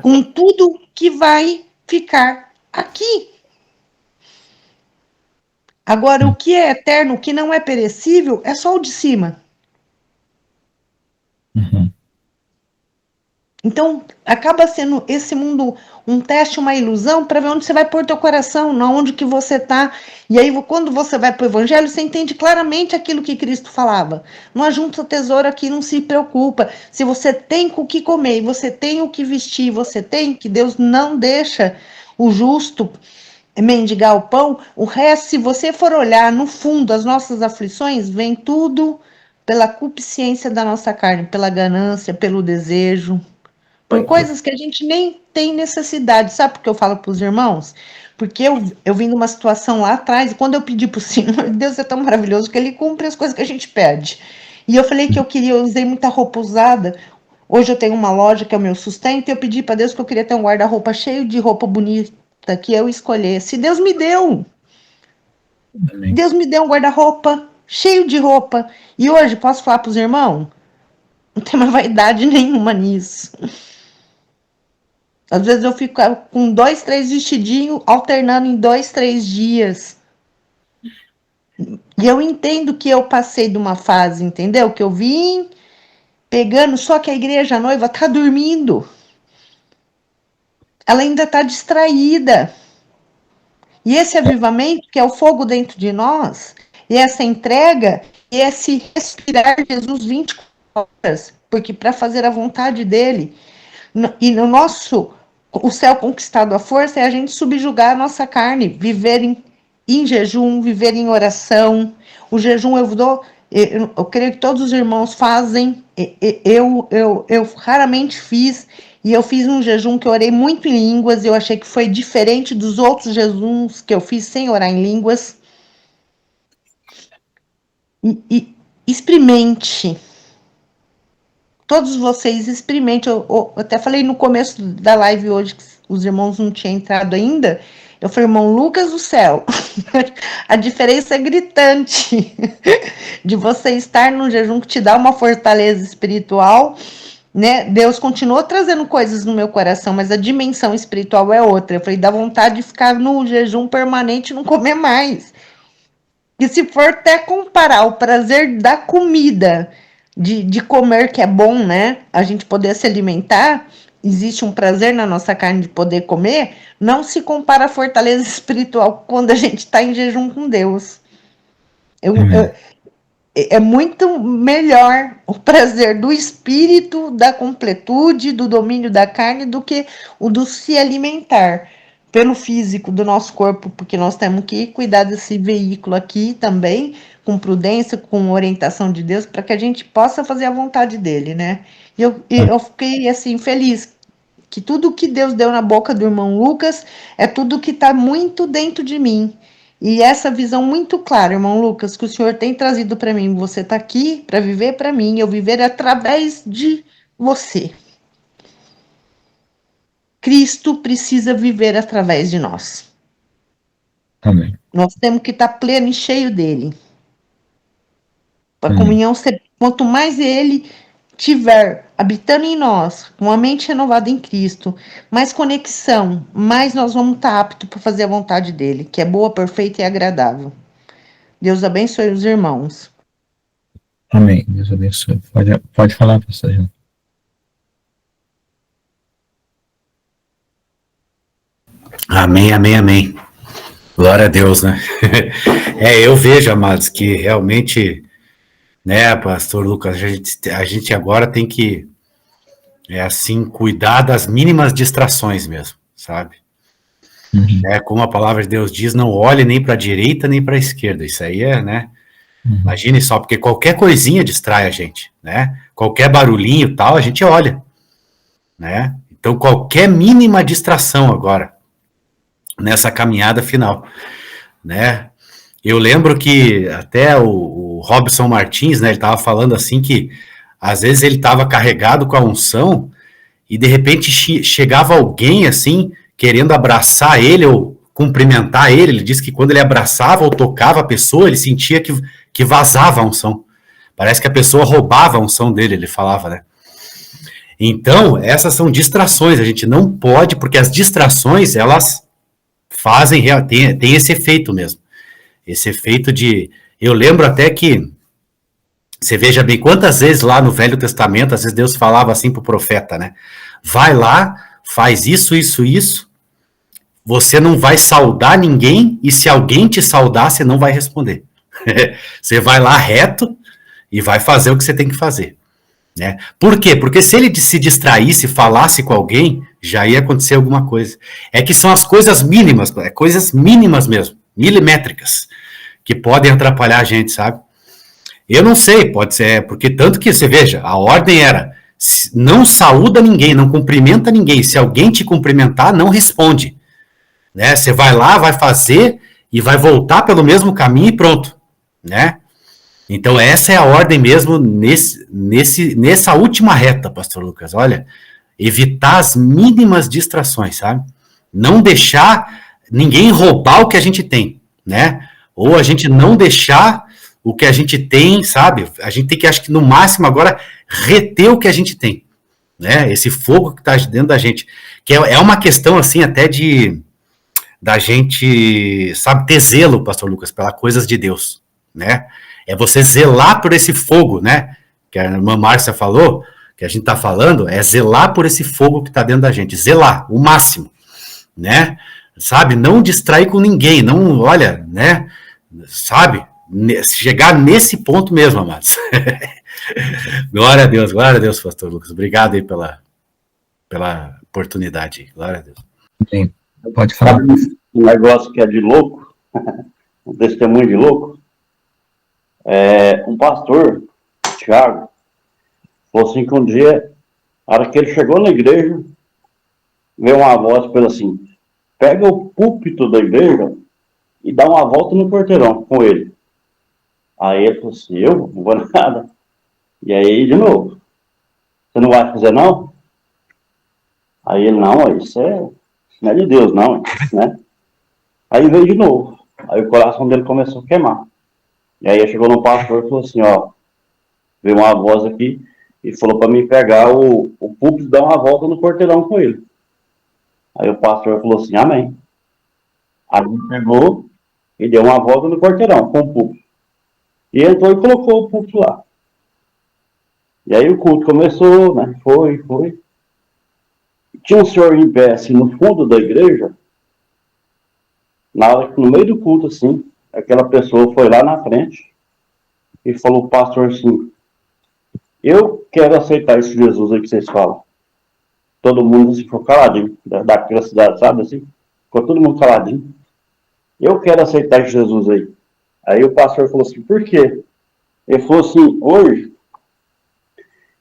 com tudo que vai ficar aqui. Agora, o que é eterno, o que não é perecível, é só o de cima. Então, acaba sendo esse mundo um teste, uma ilusão, para ver onde você vai pôr teu coração, onde que você está. E aí, quando você vai para o evangelho, você entende claramente aquilo que Cristo falava. Não ajunta tesouro aqui, não se preocupa. Se você tem o que comer, você tem o que vestir, você tem, que Deus não deixa o justo mendigar o pão. O resto, se você for olhar no fundo, as nossas aflições, vem tudo pela concupiscência da nossa carne, pela ganância, pelo desejo. Por coisas que a gente nem tem necessidade. Sabe por que eu falo para os irmãos? Porque eu vim numa situação lá atrás, e quando eu pedi para o Senhor, Deus é tão maravilhoso que Ele cumpre as coisas que a gente pede. E eu falei que eu usei muita roupa usada. Hoje eu tenho uma loja que é o meu sustento, e eu pedi para Deus que eu queria ter um guarda-roupa cheio de roupa bonita que eu escolhesse. Deus me deu. Amém. Deus me deu um guarda-roupa cheio de roupa. E hoje, posso falar para os irmãos? Não tem mais vaidade nenhuma nisso. Às vezes eu fico com 2, 3 vestidinhos, alternando em 2, 3 dias. E eu entendo que eu passei de uma fase, entendeu? Que eu vim pegando, só que a igreja noiva está dormindo. Ela ainda está distraída. E esse avivamento, que é o fogo dentro de nós, e essa entrega, e esse respirar Jesus 24 horas, porque para fazer a vontade dele, e no nosso... O céu conquistado à força é a gente subjugar a nossa carne, viver em jejum, viver em oração. O jejum eu dou Eu creio que todos os irmãos fazem, eu raramente fiz, e eu fiz um jejum que eu orei muito em línguas, eu achei que foi diferente dos outros jejuns que eu fiz sem orar em línguas. E experimente, todos vocês experimentem, eu até falei no começo da live hoje, que os irmãos não tinham entrado ainda, eu falei, irmão Lucas do céu, a diferença é gritante de você estar num jejum que te dá uma fortaleza espiritual, né? Deus continuou trazendo coisas no meu coração, mas a dimensão espiritual é outra. Eu falei, dá vontade de ficar no jejum permanente e não comer mais. E se for até comparar o prazer da comida, de comer, que é bom, né? A gente poder se alimentar, existe um prazer na nossa carne de poder comer, não se compara a fortaleza espiritual quando a gente está em jejum com Deus. É muito melhor o prazer do espírito, da completude, do domínio da carne, do que o do se alimentar pelo físico do nosso corpo, porque nós temos que cuidar desse veículo aqui também, com prudência, com orientação de Deus, para que a gente possa fazer a vontade dele, né? Eu fiquei, assim, feliz que tudo que Deus deu na boca do irmão Lucas é tudo que está muito dentro de mim. E essa visão muito clara, irmão Lucas, que o Senhor tem trazido para mim. Você está aqui para viver para mim, eu viver através de você. Cristo precisa viver através de nós. Amém. Nós temos que estar pleno e cheio dele. Para a comunhão ser, quanto mais ele tiver habitando em nós, com a mente renovada em Cristo, mais conexão, mais nós vamos estar aptos para fazer a vontade dele, que é boa, perfeita e agradável. Deus abençoe os irmãos. Amém. Deus abençoe. Pode falar, pastor João. Amém, amém, amém. Glória a Deus, né? Eu vejo, amados, que realmente, né, pastor Lucas, a gente agora tem que, assim, cuidar das mínimas distrações mesmo, sabe? Como a palavra de Deus diz, não olhe nem para a direita nem para a esquerda. Isso aí né? Imagine só, porque qualquer coisinha distrai a gente, né? Qualquer barulhinho e tal, a gente olha, né? Então, qualquer mínima distração agora, nessa caminhada final, né? Eu lembro que até o Robson Martins, né, ele estava falando assim que às vezes ele estava carregado com a unção e de repente chegava alguém assim, querendo abraçar ele ou cumprimentar ele. Ele disse que quando ele abraçava ou tocava a pessoa, ele sentia que vazava a unção. Parece que a pessoa roubava a unção dele, ele falava, né? Então, essas são distrações, a gente não pode, porque as distrações, elas tem esse efeito mesmo. Esse efeito de... Eu lembro até que, você veja bem, quantas vezes lá no Velho Testamento, às vezes Deus falava assim pro profeta, né? Vai lá, faz isso, isso, isso, você não vai saudar ninguém, e se alguém te saudar, você não vai responder. Você vai lá reto e vai fazer o que você tem que fazer. Né? Por quê? Porque se ele se distraísse, falasse com alguém, já ia acontecer alguma coisa. É que são as coisas mínimas, coisas mínimas mesmo, milimétricas, que podem atrapalhar a gente, sabe? Eu não sei, pode ser, porque tanto que, você veja, a ordem era, não saúda ninguém, não cumprimenta ninguém, se alguém te cumprimentar, não responde. Né? Você vai lá, vai fazer, e vai voltar pelo mesmo caminho e pronto. Né? Então, essa é a ordem mesmo nessa última reta, pastor Lucas. Olha, evitar as mínimas distrações, sabe? Não deixar ninguém roubar o que a gente tem, né? Ou a gente não deixar o que a gente tem, sabe? A gente tem que, acho que no máximo agora, reter o que a gente tem, né? Esse fogo que está dentro da gente. Que é uma questão, assim, até da gente, sabe, ter zelo, pastor Lucas, pelas coisas de Deus, né? É você zelar por esse fogo, né? Que a irmã Márcia falou, que a gente está falando, é zelar por esse fogo que está dentro da gente. Zelar, o máximo, né? Sabe? Não distrair com ninguém, não, olha, né? Sabe? Chegar nesse ponto mesmo, amados. Glória a Deus, pastor Lucas. Obrigado aí pela oportunidade. Glória a Deus. Sim, pode falar. Sabe um negócio que é de louco? Um testemunho de louco? Um pastor, Thiago, falou assim que um dia, na hora que ele chegou na igreja, veio uma voz para ele assim, pega o púlpito da igreja e dá uma volta no quarteirão com ele. Aí ele falou assim, eu não vou nada. E aí, de novo, você não vai fazer não? Aí ele, não, isso não é de Deus, não, né? Aí veio de novo. Aí o coração dele começou a queimar. E aí chegou no pastor e falou assim, ó, veio uma voz aqui e falou para mim pegar o púlpito e dar uma volta no quarteirão com ele. Aí o pastor falou assim, amém. Aí ele pegou e deu uma volta no quarteirão com o púlpito. E entrou e colocou o púlpito lá. E aí o culto começou, né? Foi. Tinha um senhor em pé, assim, no fundo da igreja. Na hora que, no meio do culto, assim, aquela pessoa foi lá na frente e falou pro pastor assim, eu quero aceitar esse Jesus aí que vocês falam. Todo mundo assim, ficou caladinho, daquela cidade, sabe assim? Ficou todo mundo caladinho. Eu quero aceitar esse Jesus aí. Aí o pastor falou assim, por quê? Ele falou assim, hoje,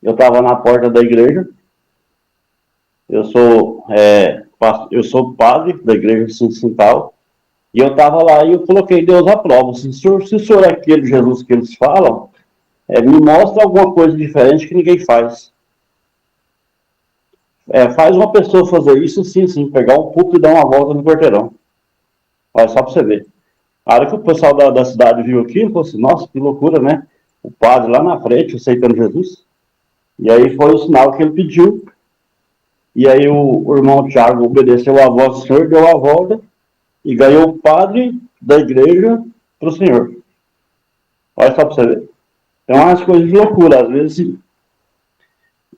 eu estava na porta da igreja, eu sou padre da igreja Sintal, e eu estava lá e eu coloquei Deus à prova. Assim, se o senhor é aquele Jesus que eles falam, me mostra alguma coisa diferente que ninguém faz. Faz uma pessoa fazer isso, sim, pegar um púlpito e dar uma volta no quarteirão. Olha, só para você ver. A hora que o pessoal da cidade viu aquilo, falou assim, nossa, que loucura, né? O padre lá na frente, aceitando Jesus. E aí foi o sinal que ele pediu. E aí o irmão Tiago obedeceu a voz do Senhor, deu a volta e ganhou o padre da igreja para o Senhor. Olha só para você ver. Então, umas coisas de loucura. Às vezes,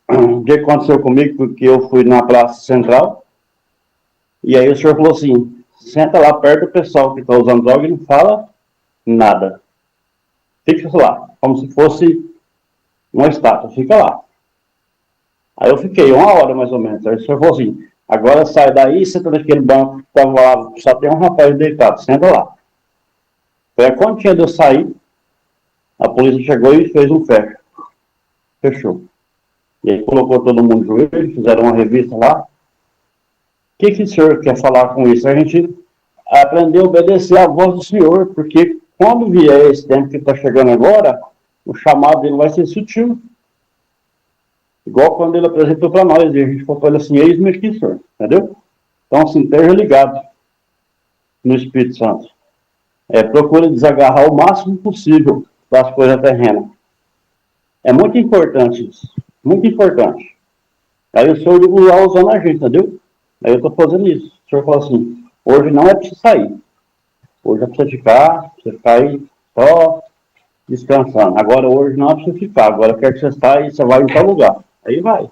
o que aconteceu comigo, porque eu fui na Praça Central, e aí o Senhor falou assim, senta lá perto do pessoal que está usando droga e não fala nada. Fica lá, como se fosse uma estátua, fica lá. Aí eu fiquei 1 hora mais ou menos. Aí o senhor falou assim, agora sai daí, senta naquele banco que estava lá, só tem um rapaz deitado, senta lá. Foi quando tinha de eu sair, a polícia chegou e fez um fecho. Fechou. E aí colocou todo mundo no joelho, fizeram uma revista lá. O que o senhor quer falar com isso? A gente aprendeu a obedecer a voz do senhor, porque quando vier esse tempo que está chegando agora, o chamado dele vai ser sutil. Igual quando ele apresentou para nós, e a gente falou para ele assim, eis-me aqui, senhor, entendeu? Então, assim, esteja ligado no Espírito Santo. Procure desagarrar o máximo possível das coisas terrenas. É muito importante isso, muito importante. Aí o senhor está usando a gente, entendeu? Aí eu estou fazendo isso. O senhor falou assim, hoje não é para você sair. Hoje é para você ficar aí só descansando. Agora, hoje não é para você ficar. Agora eu quero que você saia e você vai em tal lugar. Aí vai.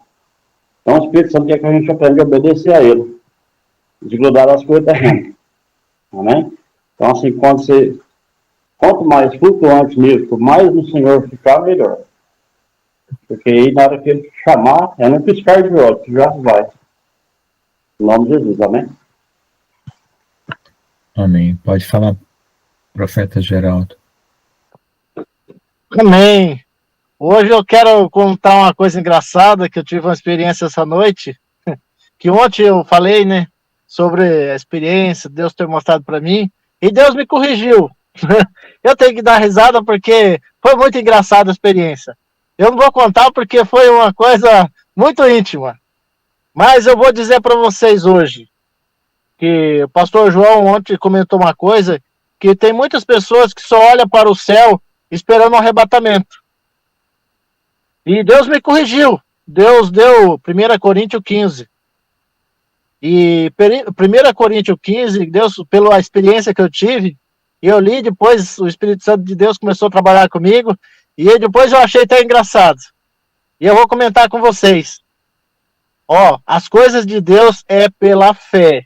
Então o Espírito Santo quer que a gente aprenda a obedecer a ele. Desgrudar das coisas terrenas. Amém? Então assim, quanto mais flutuante nisso, mais no Senhor ficar, melhor. Porque aí na hora que ele chamar, é no piscar de olhos, que já vai. Em nome de Jesus, amém? Amém. Pode falar, profeta Geraldo. Amém. Hoje eu quero contar uma coisa engraçada, que eu tive uma experiência essa noite, que ontem eu falei, né, sobre a experiência, Deus ter mostrado para mim, e Deus me corrigiu. Eu tenho que dar risada porque foi muito engraçada a experiência. Eu não vou contar porque foi uma coisa muito íntima, mas eu vou dizer para vocês hoje, que o pastor João ontem comentou uma coisa, que tem muitas pessoas que só olham para o céu esperando um arrebatamento. E Deus me corrigiu. Deus deu 1 Coríntios 15. E 1 Coríntios 15, Deus, pela experiência que eu tive, eu li, depois o Espírito Santo de Deus começou a trabalhar comigo, e depois eu achei tão engraçado. E eu vou comentar com vocês. As coisas de Deus é pela fé.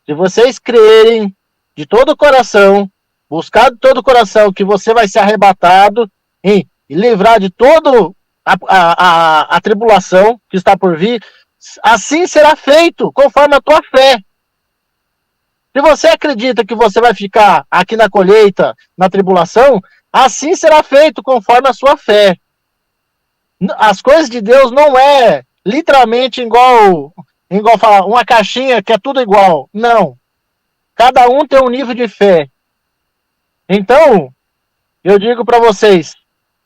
Se vocês crerem de todo o coração, buscar de todo o coração que você vai ser arrebatado e livrar de todo a tribulação que está por vir, assim será feito, conforme a tua fé. Se você acredita que você vai ficar aqui na colheita, na tribulação, assim será feito conforme a sua fé. As coisas de Deus não é literalmente igual falar uma caixinha que é tudo igual. Não. Cada um tem um nível de fé. Então, eu digo para vocês,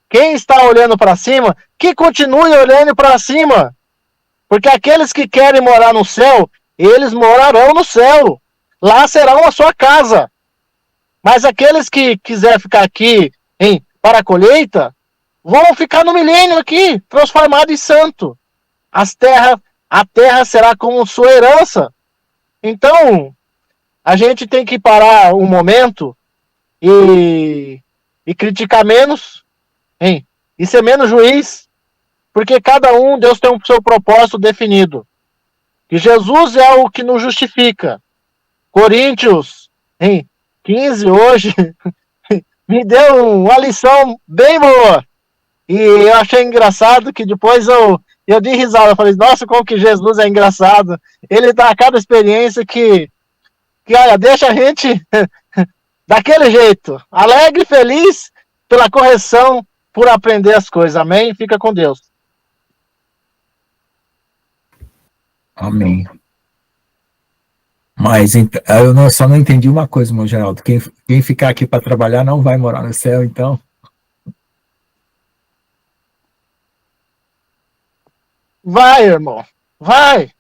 quem está olhando para cima, que continue olhando para cima. Porque aqueles que querem morar no céu, eles morarão no céu. Lá serão a sua casa. Mas aqueles que quiserem ficar aqui para a colheita, vão ficar no milênio aqui, transformado em santo. A terra será como sua herança. Então, a gente tem que parar um momento e criticar menos, e ser menos juiz, porque cada um, Deus tem o seu propósito definido. E Jesus é o que nos justifica. Coríntios 15 hoje me deu uma lição bem boa. E eu achei engraçado que depois eu dei risada. Eu falei, nossa, como que Jesus é engraçado. Ele dá cada experiência que olha, deixa a gente daquele jeito, alegre e feliz pela correção, por aprender as coisas. Amém? Fica com Deus. Amém. Mas eu só não entendi uma coisa, meu Geraldo. Quem ficar aqui para trabalhar não vai morar no céu, então? Vai, irmão. Vai.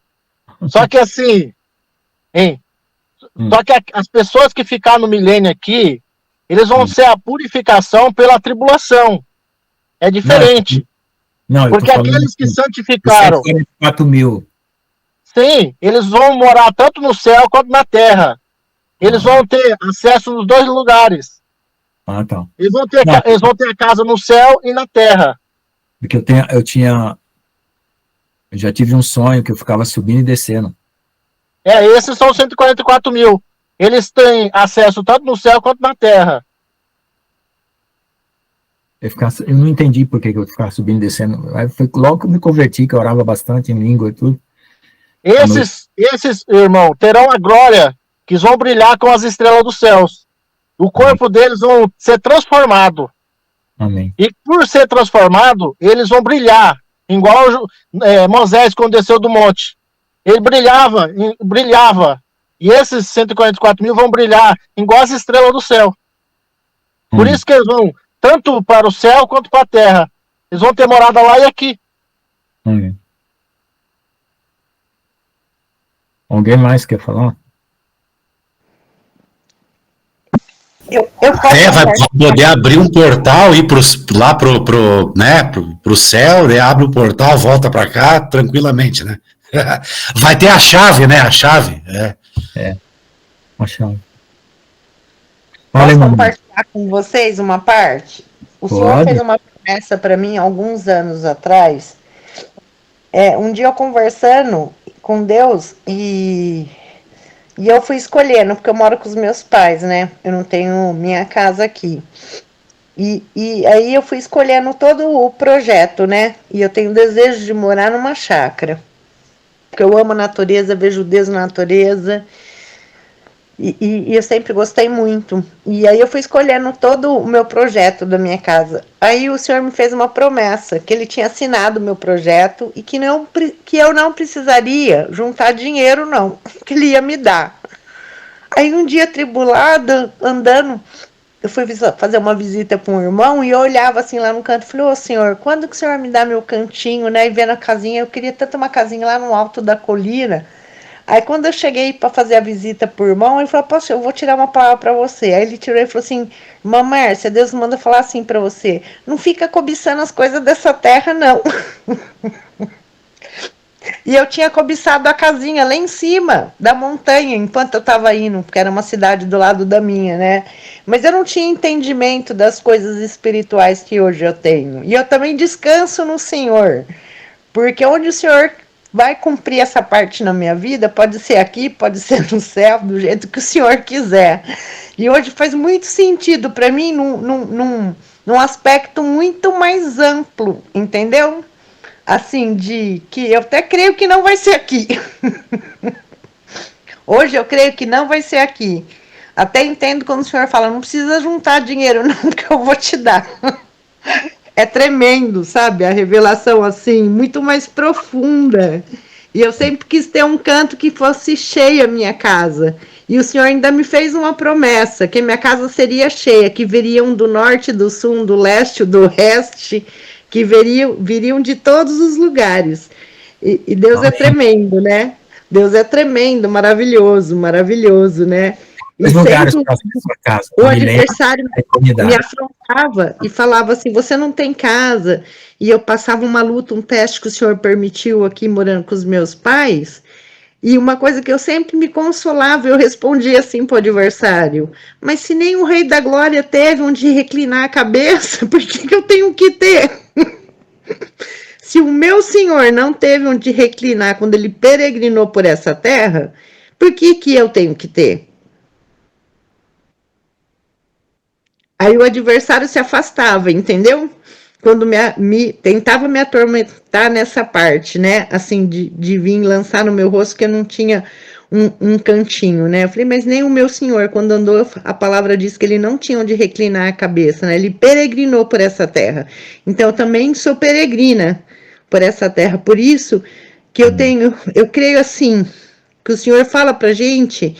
Só que assim, só que as pessoas que ficar no milênio aqui, eles vão ser a purificação pela tribulação. É diferente. Não, porque aqueles que santificaram... 4 mil. Sim, eles vão morar tanto no céu quanto na terra. Eles vão ter acesso nos dois lugares. Ah, tá. Eles vão ter a casa no céu e na terra. Porque eu já tive um sonho que eu ficava subindo e descendo. Esses são 144 mil. Eles têm acesso tanto no céu quanto na terra. Eu não entendi por que eu ficava subindo e descendo. Aí foi logo que eu me converti, que eu orava bastante em língua e tudo. Esses, irmão, terão a glória, que vão brilhar com as estrelas dos céus. O corpo deles vão ser transformado. Amém. E por ser transformado, eles vão brilhar. Igual Moisés, quando desceu do monte. Ele brilhava. E esses 144 mil vão brilhar igual as estrelas do céu. Por isso que eles vão tanto para o céu quanto para a terra. Eles vão ter morada lá e aqui. Amém. Alguém mais quer falar? Eu posso vai poder abrir um portal e ir lá pro céu, né? Abre o portal, volta para cá tranquilamente, né? Vai ter a chave, né? A chave. Uma chave. Posso compartilhar com vocês uma parte? O Pode. Senhor fez uma promessa para mim alguns anos atrás. Um dia eu conversando com Deus e eu fui escolhendo, porque eu moro com os meus pais, né? Eu não tenho minha casa aqui. E aí eu fui escolhendo todo o projeto, né? E eu tenho desejo de morar numa chácara. Porque eu amo a natureza, vejo Deus na natureza. E eu sempre gostei muito. E aí eu fui escolhendo todo o meu projeto da minha casa. Aí o Senhor me fez uma promessa, que Ele tinha assinado o meu projeto e que eu não precisaria juntar dinheiro, não. Que Ele ia me dar. Aí um dia, tribulada, andando, eu fui fazer uma visita para um irmão e eu olhava assim lá no canto e falei, Senhor, quando que o Senhor me dá meu cantinho, né? E vendo a casinha, eu queria tanto uma casinha lá no alto da colina. Aí quando eu cheguei para fazer a visita pro irmão, ele falou, poxa, eu vou tirar uma palavra para você. Aí ele tirou e falou assim, irmã Márcia, Deus manda falar assim para você, não fica cobiçando as coisas dessa terra, não. E eu tinha cobiçado a casinha lá em cima da montanha, enquanto eu estava indo, porque era uma cidade do lado da minha, né? Mas eu não tinha entendimento das coisas espirituais que hoje eu tenho. E eu também descanso no Senhor, porque onde o Senhor vai cumprir essa parte na minha vida, pode ser aqui, pode ser no céu, do jeito que o Senhor quiser. E hoje faz muito sentido para mim num aspecto muito mais amplo, entendeu? Assim, de que eu até creio que não vai ser aqui. Hoje eu creio que não vai ser aqui. Até entendo quando o senhor fala, não precisa juntar dinheiro não, que eu vou te dar. É tremendo, sabe? A revelação, assim, muito mais profunda. E eu sempre quis ter um canto que fosse cheia a minha casa. E o senhor ainda me fez uma promessa, que minha casa seria cheia, que viriam do norte, do sul, do leste, do oeste, que viriam de todos os lugares. E Deus é tremendo, né? Deus é tremendo, maravilhoso, maravilhoso, né? E Os lugares sempre para sua casa, o me lembra adversário a comunidade. me afrontava e falava assim, você não tem casa. E eu passava uma luta, um teste que o senhor permitiu aqui morando com os meus pais. E uma coisa que eu sempre me consolava, eu respondia assim para o adversário, mas se nem o Rei da Glória teve onde reclinar a cabeça, por que eu tenho que ter? Se o meu Senhor não teve onde reclinar quando ele peregrinou por essa terra, por que eu tenho que ter? Aí o adversário se afastava, entendeu? Quando tentava me atormentar nessa parte, né? Assim, de vir lançar no meu rosto que eu não tinha um cantinho, né? Eu falei, mas nem o meu Senhor, quando andou, a palavra diz que ele não tinha onde reclinar a cabeça, né? Ele peregrinou por essa terra. Então, eu também sou peregrina por essa terra. Por isso que eu creio assim, que o Senhor fala pra gente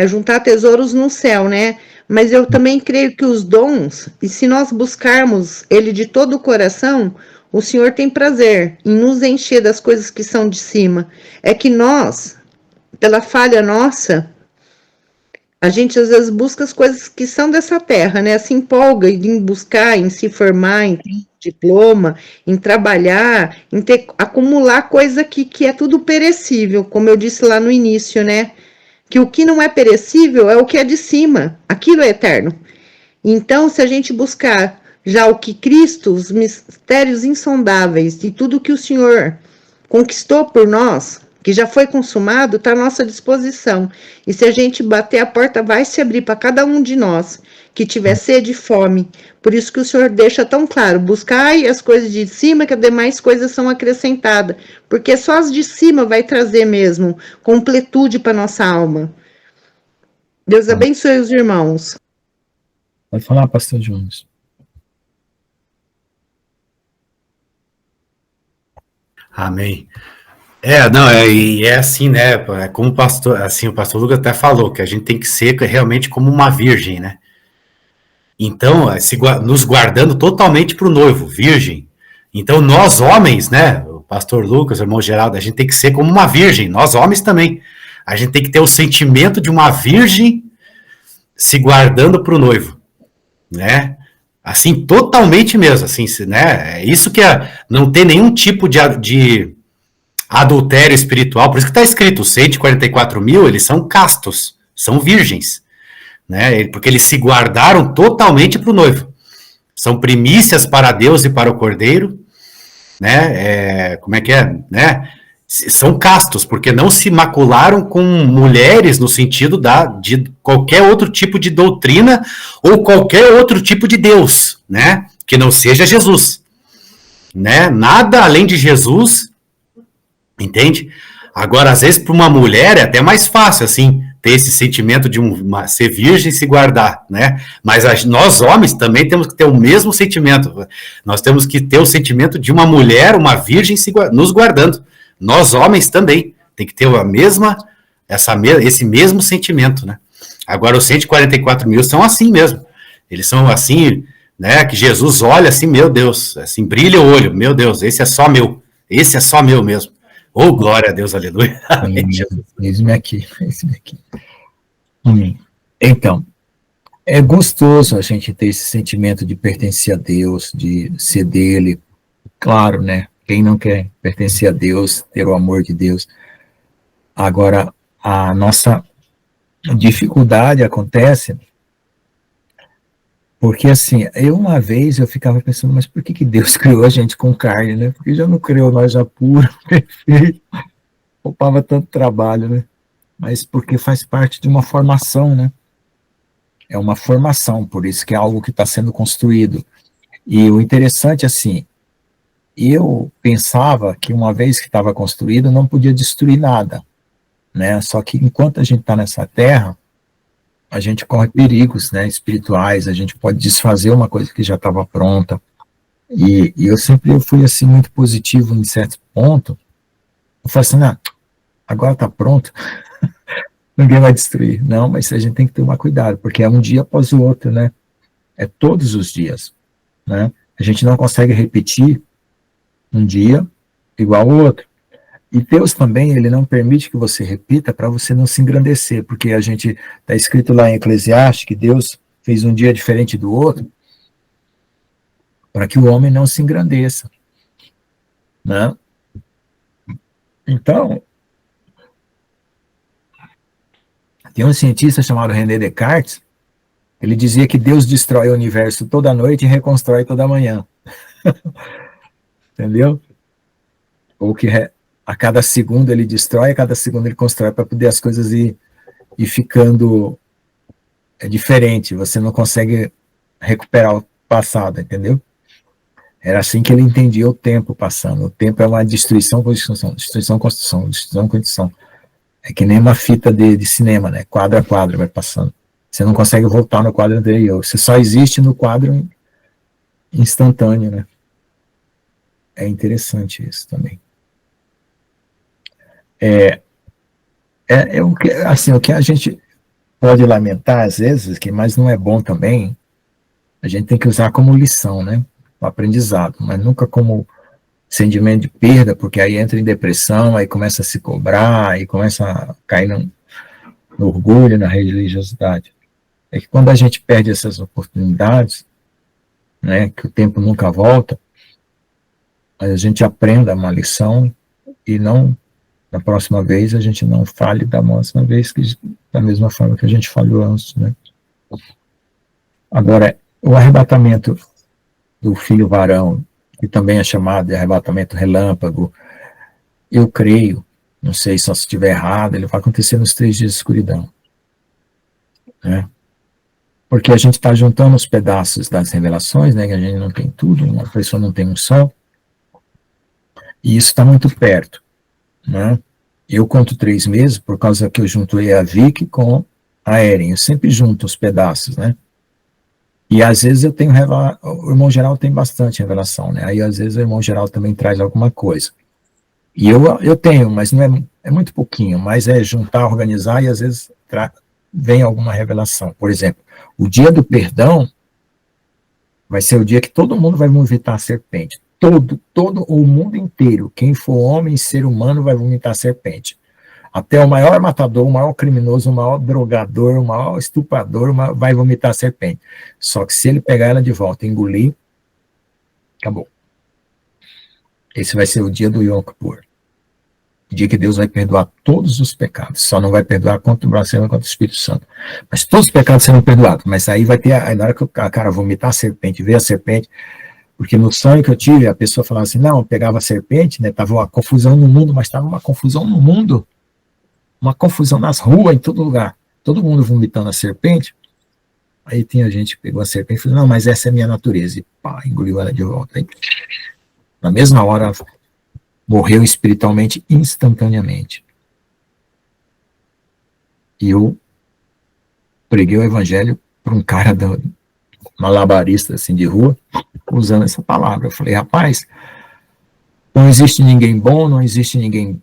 juntar tesouros no céu, né? Mas eu também creio que os dons, e se nós buscarmos ele de todo o coração, o Senhor tem prazer em nos encher das coisas que são de cima. É que nós, pela falha nossa, a gente às vezes busca as coisas que são dessa terra, né? Se empolga em buscar, em se formar, em ter um diploma, em trabalhar, em acumular coisa que é tudo perecível, como eu disse lá no início, né? Que o que não é perecível é o que é de cima, aquilo é eterno. Então, se a gente buscar já o que Cristo, os mistérios insondáveis e tudo que o Senhor conquistou por nós, que já foi consumado, está à nossa disposição. E se a gente bater, a porta vai se abrir para cada um de nós que tiver sede e fome. Por isso que o Senhor deixa tão claro, buscai as coisas de cima, que as demais coisas são acrescentadas. Porque só as de cima vai trazer mesmo completude para nossa alma. Deus abençoe os irmãos. Pode falar, pastor Jones. Amém. Não, é assim, né? É como o pastor, assim, o pastor Lucas até falou, que a gente tem que ser realmente como uma virgem, né? Então, nos guardando totalmente para o noivo, virgem. Então, nós homens, né? O pastor Lucas, o irmão Geraldo, a gente tem que ser como uma virgem, nós homens também. A gente tem que ter o sentimento de uma virgem se guardando para o noivo, né? Assim, totalmente mesmo, assim, né? É isso que não ter nenhum tipo de adultério espiritual, por isso que está escrito, os 144 mil, eles são castos, são virgens, né? Porque eles se guardaram totalmente para o noivo. São primícias para Deus e para o Cordeiro, né? Como é que é, né? São castos, porque não se macularam com mulheres no sentido de qualquer outro tipo de doutrina ou qualquer outro tipo de Deus, né? Que não seja Jesus, né? Nada além de Jesus, entende? Agora, às vezes, para uma mulher é até mais fácil, assim, ter esse sentimento de ser virgem e se guardar, né? Mas nós, homens, também temos que ter o mesmo sentimento. Nós temos que ter o sentimento de uma mulher, uma virgem, nos guardando. Nós, homens, também. Tem que ter esse mesmo sentimento, né? Agora, os 144 mil são assim mesmo. Eles são assim, né? Que Jesus olha assim, meu Deus, assim, brilha o olho, meu Deus, esse é só meu. Esse é só meu mesmo. Oh, glória a Deus, aleluia. Amém. Eis-me aqui, eis-me aqui. Amém. Então, é gostoso a gente ter esse sentimento de pertencer a Deus, de ser dele. Claro, né? Quem não quer pertencer a Deus, ter o amor de Deus. Agora, a nossa dificuldade acontece porque, assim, uma vez eu ficava pensando, mas por que Deus criou a gente com carne, né? Porque já não criou nós já puro, perfeito, poupava tanto trabalho, né? Mas porque faz parte de uma formação, né? É uma formação, por isso que é algo que está sendo construído. E o interessante, assim, eu pensava que uma vez que estava construído, não podia destruir nada. né? Só que enquanto a gente está nessa terra, a gente corre perigos, né, espirituais, a gente pode desfazer uma coisa que já estava pronta. E eu fui assim muito positivo em certo ponto. Eu falei assim, não, agora está pronto, ninguém vai destruir. Não, mas a gente tem que tomar cuidado, porque é um dia após o outro, né? É todos os dias, né? A gente não consegue repetir um dia igual ao outro. E Deus também, ele não permite que você repita para você não se engrandecer, porque a gente, está escrito lá em Eclesiastes que Deus fez um dia diferente do outro, para que o homem não se engrandeça, né? Então, tem um cientista chamado René Descartes, ele dizia que Deus destrói o universo toda noite e reconstrói toda manhã. Entendeu? Ou que a cada segundo ele destrói, a cada segundo ele constrói, para poder as coisas ir ficando diferente. Você não consegue recuperar o passado, entendeu? Era assim que ele entendia o tempo passando. O tempo é uma destruição, construção, destruição, construção, destruição, construção. É que nem uma fita de cinema, né? Quadro a quadro vai passando. Você não consegue voltar no quadro anterior. Você só existe no quadro instantâneo, né? É interessante isso também. O que, assim, o que a gente pode lamentar às vezes, mas não é bom também, a gente tem que usar como lição, né? O aprendizado, mas nunca como sentimento de perda, porque aí entra em depressão, aí começa a se cobrar, aí começa a cair no orgulho, na religiosidade. É que quando a gente perde essas oportunidades, né, que o tempo nunca volta, a gente aprenda uma lição e não, na próxima vez, a gente não falhe da próxima vez, da mesma forma que a gente falhou antes, né. Agora, o arrebatamento do filho varão, que também é chamado de arrebatamento relâmpago, eu creio, não sei se estiver errado, ele vai acontecer nos 3 dias de escuridão, né? Porque a gente está juntando os pedaços das revelações, né, que a gente não tem tudo, uma pessoa não tem um só, e isso está muito perto, né? Eu conto 3 meses, por causa que eu juntei a Vicky com a Eren, eu sempre junto os pedaços, né? E às vezes eu tenho, o irmão geral tem bastante revelação, né? Aí às vezes o irmão geral também traz alguma coisa. E eu tenho, mas não é muito pouquinho, mas é juntar, organizar e às vezes vem alguma revelação. Por exemplo, o dia do perdão vai ser o dia que todo mundo vai vomitar a serpente. Todo o mundo inteiro, quem for homem, ser humano, vai vomitar a serpente. Até o maior matador, o maior criminoso, o maior drogador, o maior estuprador vai vomitar a serpente. Só que se ele pegar ela de volta e engolir, acabou. Esse vai ser o dia do Yom Kippur. O dia que Deus vai perdoar todos os pecados. Só não vai perdoar contra o Brasil e contra o Espírito Santo. Mas todos os pecados serão perdoados. Mas aí vai ter, aí na hora que o cara vomitar a serpente, ver a serpente, porque no sonho que eu tive, a pessoa falava assim, não, pegava a serpente, né, tava uma confusão no mundo, mas estava uma confusão no mundo, uma confusão nas ruas, em todo lugar. Todo mundo vomitando a serpente. Aí tinha gente que pegou a serpente e falou, não, mas essa é a minha natureza. E pá, engoliu ela de volta. Aí, na mesma hora, morreu espiritualmente instantaneamente. E eu preguei o evangelho para um cara malabarista assim, de rua, usando essa palavra. Eu falei, rapaz, não existe ninguém bom, não existe ninguém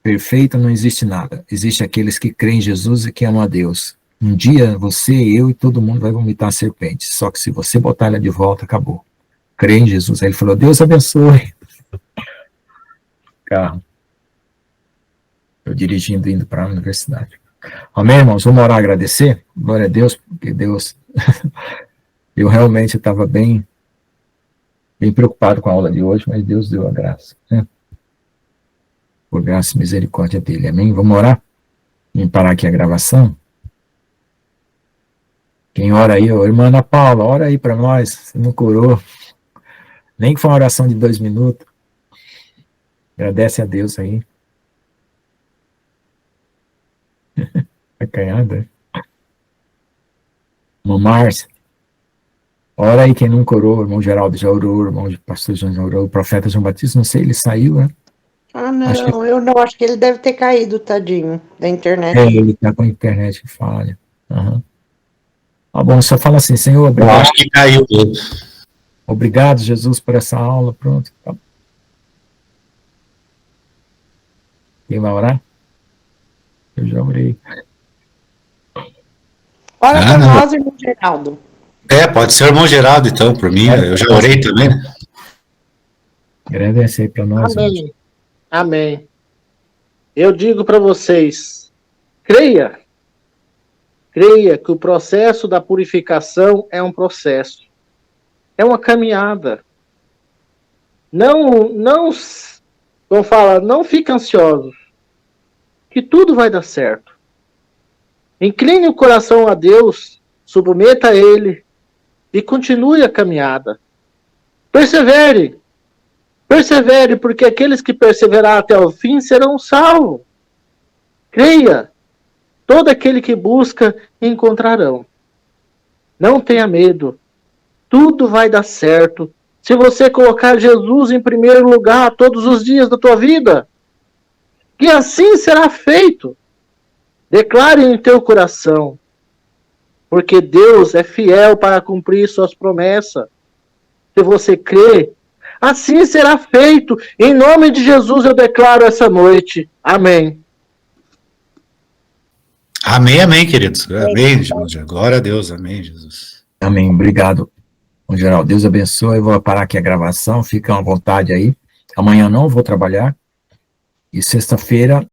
perfeito, não existe nada. Existe aqueles que creem em Jesus e que amam a Deus. Um dia, você, eu e todo mundo vai vomitar a serpente. Só que se você botar ela de volta, acabou. Crê em Jesus. Aí ele falou, Deus abençoe. Carro. Eu dirigindo, indo para a universidade. Amém, irmãos? Vamos orar, agradecer? Glória a Deus, porque Deus... eu realmente estava bem preocupado com a aula de hoje, mas Deus deu a graça, né? Por graça e misericórdia dele. Amém? Vamos orar? Vamos parar aqui a gravação. Quem ora aí, irmã Ana Paula, ora aí para nós, você não curou. Nem que foi uma oração de 2 minutos. Agradece a Deus aí. Acanhada. Irmão Márcio, ora aí quem nunca orou, irmão Geraldo já orou, irmão pastor João já orou, o profeta João Batista, não sei, ele saiu, né? Ah, não, Acho que- eu não, acho que ele deve ter caído, tadinho, da internet. Ele está com a internet que falha. Aham. Tá bom, só fala assim, Senhor, Eu obrigado, acho que caiu mesmo. obrigado, Jesus, por essa aula. Pronto. Tá. Quem vai orar? Eu já orei. Ora Ah, por não. nós, irmão Geraldo. Pode ser o irmão Geraldo, então, por mim. Eu já orei também, né? Agradece aí para nós. irmão. Amém. Amém. Eu digo para vocês, creia que o processo da purificação é um processo, é uma caminhada. Não, como fala, não fique ansioso, que tudo vai dar certo. Incline o coração a Deus, submeta a Ele e continue a caminhada. Persevere, porque aqueles que perseverar até o fim serão salvos. Creia, todo aquele que busca encontrarão. Não tenha medo, tudo vai dar certo. Se você colocar Jesus em primeiro lugar todos os dias da tua vida, que assim será feito. Declare em teu coração, porque Deus é fiel para cumprir suas promessas. Se você crê, assim será feito. Em nome de Jesus eu declaro essa noite. Amém. Amém, amém, queridos. Amém, Jesus. Glória a Deus. Amém, Jesus. Amém, obrigado. Bom, Geraldo, Deus abençoe. Eu vou parar aqui a gravação, fica à vontade aí. Amanhã não vou trabalhar. E sexta-feira